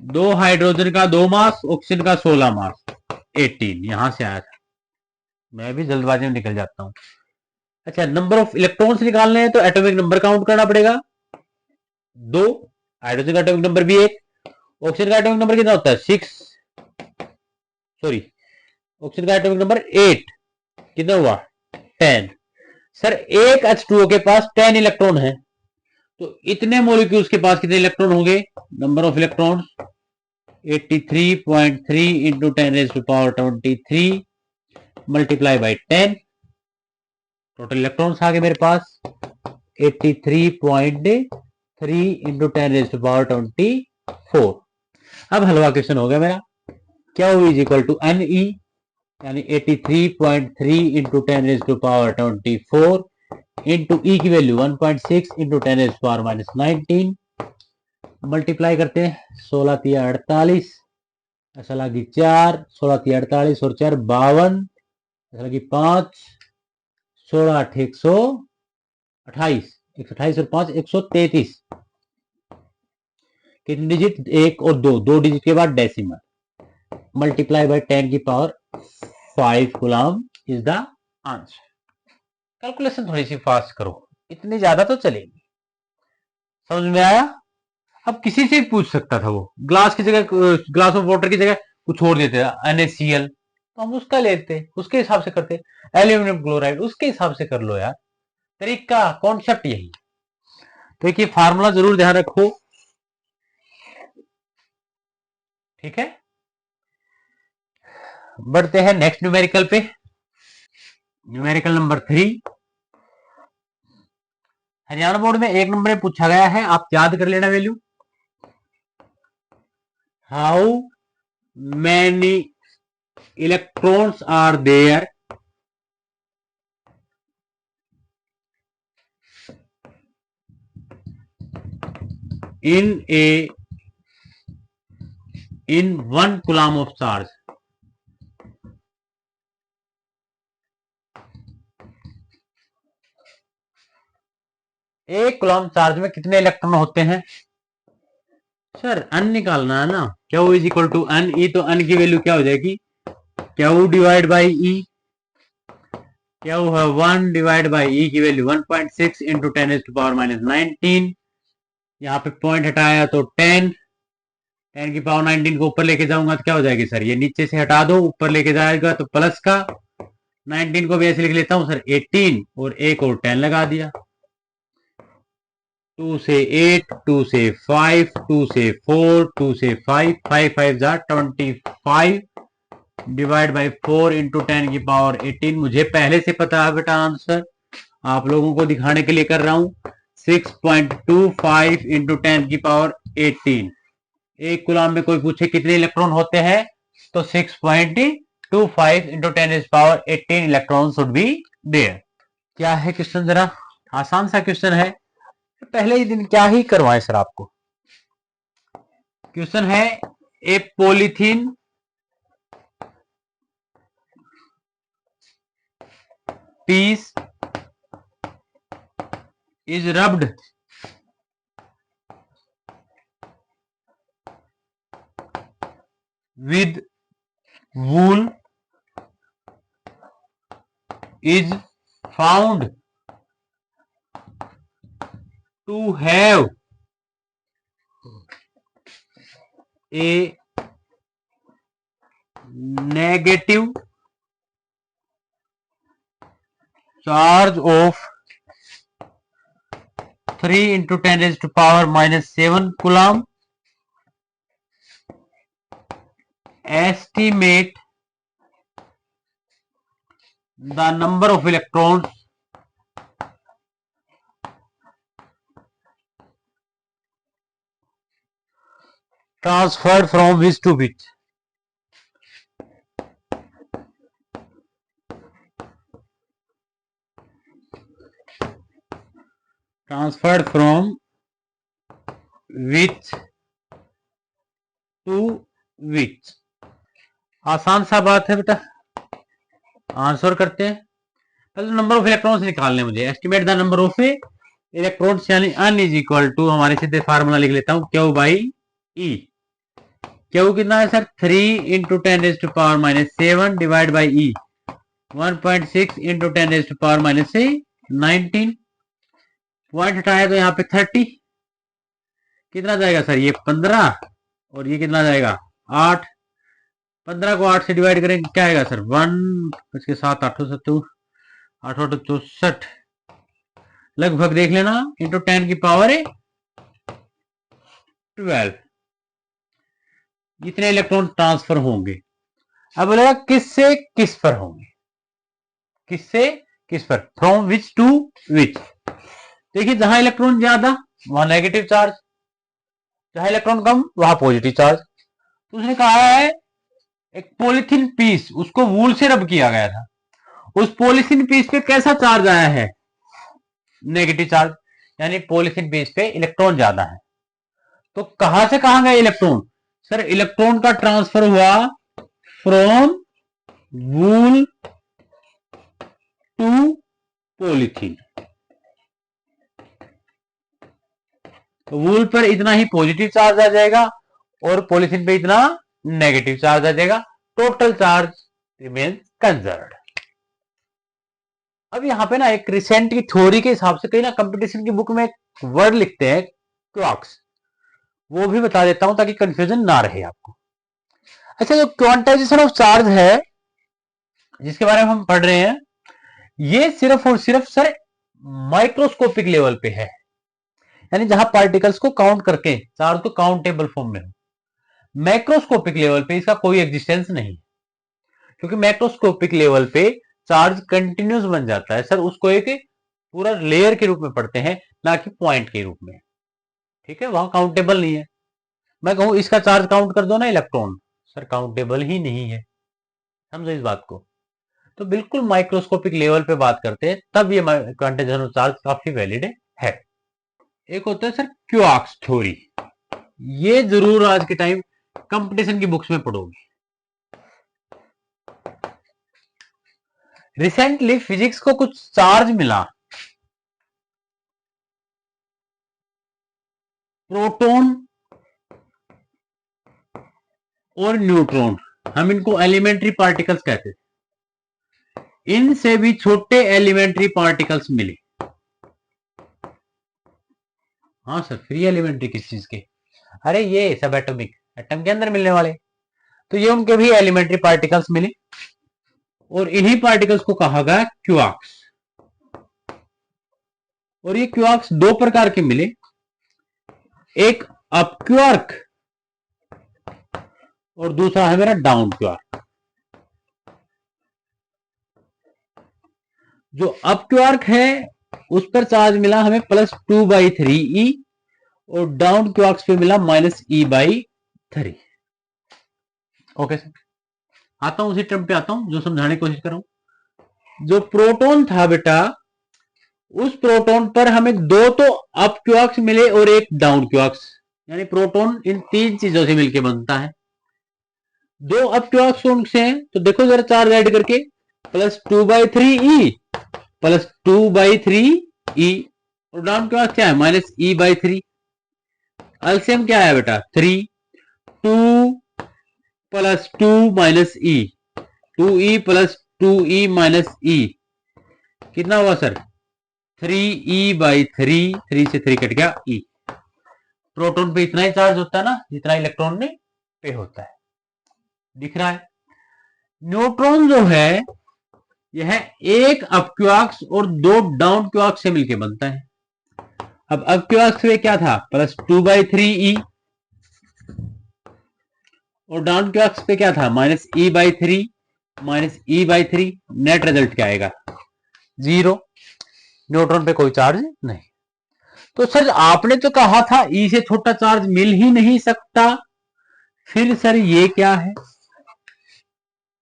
2 हाइड्रोजन का 2 मास, ऑक्सीजन का 16 मास, 18 यहां से आया था। मैं भी जल्दबाजी में निकल जाता हूं। अच्छा, नंबर ऑफ इलेक्ट्रॉन्स निकालने हैं तो एटॉमिक नंबर काउंट करना पड़ेगा, 2, हाइड्रोजन का एटॉमिक नंबर भी 1, ऑक्सीजन का एटॉमिक नंबर कितना होता है 6, सॉरी ऑक्सीजन का एटॉमिक नंबर 8, कितना हुआ 10। सर एक H2O के पास 10 इलेक्ट्रॉन है, तो इतने मॉलिक्यूल्स के पास कितने इलेक्ट्रॉन होंगे, number of electrons 83.3 into 10 raise to power 23 multiply by 10, total electrons आ गए मेरे पास 83.3 इंटू 10 रेज टू पावर 24। अब हलवा क्वेश्चन हो गया मेरा, क्या is equal to N e, यानी 83.3 into 10 raise to power 24 into e की value 1.6 into 10 raise power minus 19, multiply करते हैं 16 तिया 48, ऐसा लगी 4, 16 तिया 48 और 4 52, ऐसा लगी 5, 16 8 128, 128 और 5 133, कितने डिजिट, एक और दो डिजिट के बाद डेसिमल, मल्टीप्लाई बाय 10 की power 5 coulomb is the answer. Calculation थोड़ी सी फास्ट करो, इतनी ज्यादा तो चलेगी, समझ में आया। अब किसी से पूछ सकता था, वो ग्लास की जगह, ग्लास ऑफ वाटर की जगह कुछ और देते NaCl, तो हम उसका लेते, उसके हिसाब से करते, एल्यूमिनियम क्लोराइड उसके हिसाब से कर लो यार, तरीका कॉन्सेप्ट यही। तो एक ये फार्मूला जरूर ध्यान रखो, ठीक है। बढ़ते हैं नेक्स्ट न्यूमेरिकल पे, न्यूमेरिकल नंबर 3। हरियाणा बोर्ड में 1 नंबर में पूछा गया है, आप याद कर लेना value, how many electrons are there in 1 coulomb of charge। एक कूलम्ब चार्ज में कितने इलेक्ट्रॉन होते हैं, सर n निकालना है ना, Q is equal to N E, तो n की वैल्यू क्या हो जाएगी, Q divide by E, Q है 1 डिवाइड बाई ई की value 1.6 into 10 to power minus 19, यहाँ पे पॉइंट हटाया तो 10 की पावर 19 को ऊपर लेके जाऊंगा तो क्या हो जाएगी सर, ये नीचे से हटा दो, ऊपर लेके जाएगा तो प्लस का, 19 को भी ऐसे लिख लेता हूं सर 18 और एक और 10 लगा दिया, 2 से 8, 2 से 5, 2 से 4, 2 से 5, 5 5 जा 25 डिवाइड बाई 4 इंटू 10 की पावर 18। मुझे पहले से पता है बेटा आंसर, आप लोगों को दिखाने के लिए कर रहा हूं, 6.25 इंटू 10 की पावर 18। एक कूलम्ब में कोई पूछे कितने इलेक्ट्रॉन होते हैं, तो 6.25 into 10 power 18 electron should be there. क्या है क्वेश्चन, जरा आसान सा क्वेश्चन है, पहले ही दिन क्या ही करवाएं सर आपको। क्वेश्चन है, a polythene piece is rubbed with wool is found to have a negative charge of 3 into 10 raised to power minus 7 coulomb. Estimate the number of electrons transferred from which to which. Transferred from which to which. आसान सा बात है बेटा, answer करते हैं। पहले number of electrons निकालने मुझे, estimate the number of electrons, यानी n इज इक्वल टू, हमारे सीधे फार्मूला लिख लेता हूं, Q बाई ई। Q कितना है sir, 3 into 10 raise to power minus 7 divide by E 1.6 into 10 raise to power minus 19, point हटाया तो यहाँ पे 30, कितना जाएगा सर ये 15, और ये कितना जाएगा 8। 15 को 8 से डिवाइड करेंगे क्या आएगा सर 1, इसके साथ 8 सत्तू 8 8 64 लगभग देख लेना इंटू 10 की पावर है 12। इतने इलेक्ट्रॉन ट्रांसफर होंगे। अब बोलेगा किससे किस पर होंगे, किससे किस पर, फ्रॉम विच टू विच। देखिए जहां इलेक्ट्रॉन ज्यादा वहां नेगेटिव चार्ज, जहां इलेक्ट्रॉन कम वहां पॉजिटिव चार्ज। तो उसने कहा है एक पॉलिथीन पीस उसको वूल से रब किया गया था, उस पॉलिथीन पीस पे कैसा चार्ज आया है, नेगेटिव चार्ज, यानी पॉलिथीन पीस पे इलेक्ट्रॉन ज्यादा है। तो कहां से कहां गए इलेक्ट्रॉन, सर इलेक्ट्रॉन का ट्रांसफर हुआ फ्रॉम वूल टू पॉलिथीन। तो वूल पर इतना ही पॉजिटिव चार्ज आ जाएगा और पॉलिथीन पे इतना नेगेटिव चार्ज आ जाएगा, टोटल चार्ज रिमेन्स कंजर्व्ड। अब यहां पे ना एक रिसेंट की थ्योरी के हिसाब से कहीं ना कंपटीशन की बुक में एक वर्ड लिखते हैं क्वार्क्स, वो भी बता देता हूं ताकि कंफ्यूजन ना रहे आपको। अच्छा जो क्वांटाइजेशन ऑफ चार्ज है जिसके बारे में हम पढ़ रहे हैं, ये सिर्फ और सिर्फ सर माइक्रोस्कोपिक लेवल पे है, यानी जहां पार्टिकल्स को काउंट करके चार्ज को काउंटेबल फॉर्म में हो। मैक्रोस्कोपिक लेवल पे इसका कोई एग्जिस्टेंस नहीं, क्योंकि मैक्रोस्कोपिक लेवल पे चार्ज कंटिन्यूस बन जाता है सर, उसको एक पूरा लेयर के रूप में पढ़ते हैं ना कि पॉइंट के रूप में। ठीक है, वहां काउंटेबल नहीं है। मैं कहूं इसका चार्ज काउंट कर दो ना इलेक्ट्रॉन, सर काउंटेबल ही नहीं है, समझो इस बात को। तो बिल्कुल माइक्रोस्कोपिक लेवल पे बात करते हैं तब ये क्वांटाइजेशन ऑफ चार्ज काफी वैलिड है। एक होता है सर क्वार्क्स थ्योरी, ये जरूर आज के टाइम कंपटीशन की बुक्स में पढ़ोगे। रिसेंटली फिजिक्स को कुछ चार्ज मिला, प्रोटॉन और न्यूट्रॉन, हम इनको एलिमेंट्री पार्टिकल्स कहते हैं। इनसे भी छोटे एलिमेंट्री पार्टिकल्स मिले। हाँ सर फ्री एलिमेंट्री किस चीज के, अरे ये सब एटॉमिक, एटम के अंदर मिलने वाले, तो ये उनके भी एलिमेंट्री पार्टिकल्स मिले और इन्हीं पार्टिकल्स को कहा गया क्वार्क्स। और ये क्वार्क्स दो प्रकार के मिले, एक अप क्वार्क और दूसरा है मेरा डाउन क्वार्क। जो अप क्वार्क है उस पर चार्ज मिला हमें +2/3e और डाउन क्वार्क्स पे मिला -e/3। ओके सर, आता हूं उसी टर्म पे आता हूं जो समझाने की कोशिश कर रहा हूं। जो प्रोटॉन था बेटा, उस प्रोटॉन पर हमें दो तो अप क्वार्क्स मिले और एक डाउन क्वार्क्स, यानी प्रोटॉन इन तीन चीजों से मिलकर बनता है। दो अप क्वार्क्स कौन से हैं, तो देखो जरा चार्ज ऐड करके, +2/3e +2/3e और डाउन क्वार्क क्या है -e/3। एलसीएम क्या है बेटा 3, 2 + 2 - e, 2e + 2e - e कितना हुआ सर 3e/3, 3 से 3 कट गया e। प्रोटॉन पे इतना ही चार्ज होता है ना जितना इलेक्ट्रॉन में पे होता है, दिख रहा है। न्यूट्रॉन जो है यह एक अप क्वार्क्स और दो डाउन क्वार्क्स से मिलकर बनता है। अब अप क्वार्क्स में क्या था +2/3e और डाउन क्वार्क्स पे क्या था -e/3 -e/3। नेट रिजल्ट क्या आएगा 0, न्यूट्रॉन पे कोई चार्ज नहीं। तो सर आपने तो कहा था ई से छोटा चार्ज मिल ही नहीं सकता, फिर सर ये क्या है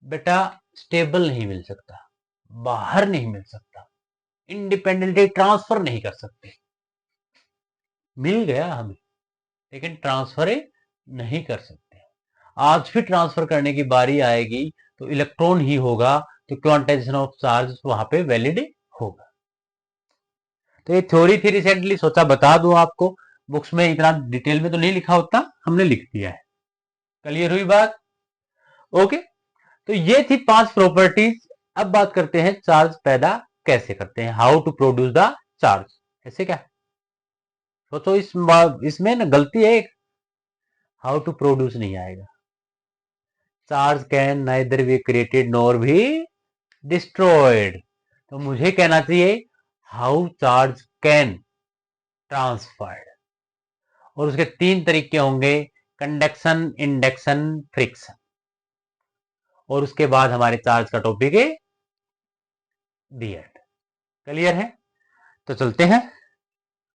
बेटा, स्टेबल नहीं मिल सकता, बाहर नहीं मिल सकता, इंडिपेंडेंटली ट्रांसफर नहीं कर सकते। मिल गया हमें लेकिन ट्रांसफर नहीं कर सकते। आज फिर ट्रांसफर करने की बारी आएगी तो इलेक्ट्रॉन ही होगा, तो क्वांटाइजेशन ऑफ चार्ज वहां पे वैलिड होगा। तो ये थ्योरी थी रिसेंटली, सोचा बता दूं आपको, बुक्स में इतना डिटेल में तो नहीं लिखा होता, हमने लिख दिया है। क्लियर हुई बात? ओके, तो ये थी 5 प्रॉपर्टीज। अब बात करते हैं चार्ज पैदा कैसे करते हैं, how to produce the charge. ऐसे क्या सोचो, इसमें ना गलती है, हाउ टू प्रोड्यूस नहीं आएगा। Charge can neither be created nor भी डिस्ट्रॉयड, तो मुझे कहना चाहिए हाउ चार्ज कैन ट्रांसफर्ड। और उसके 3 तरीके होंगे, कंडक्शन, इंडक्शन, फ्रिक्शन। और उसके बाद हमारे चार्ज का टॉपिक है दी एंड। क्लियर है? तो चलते हैं।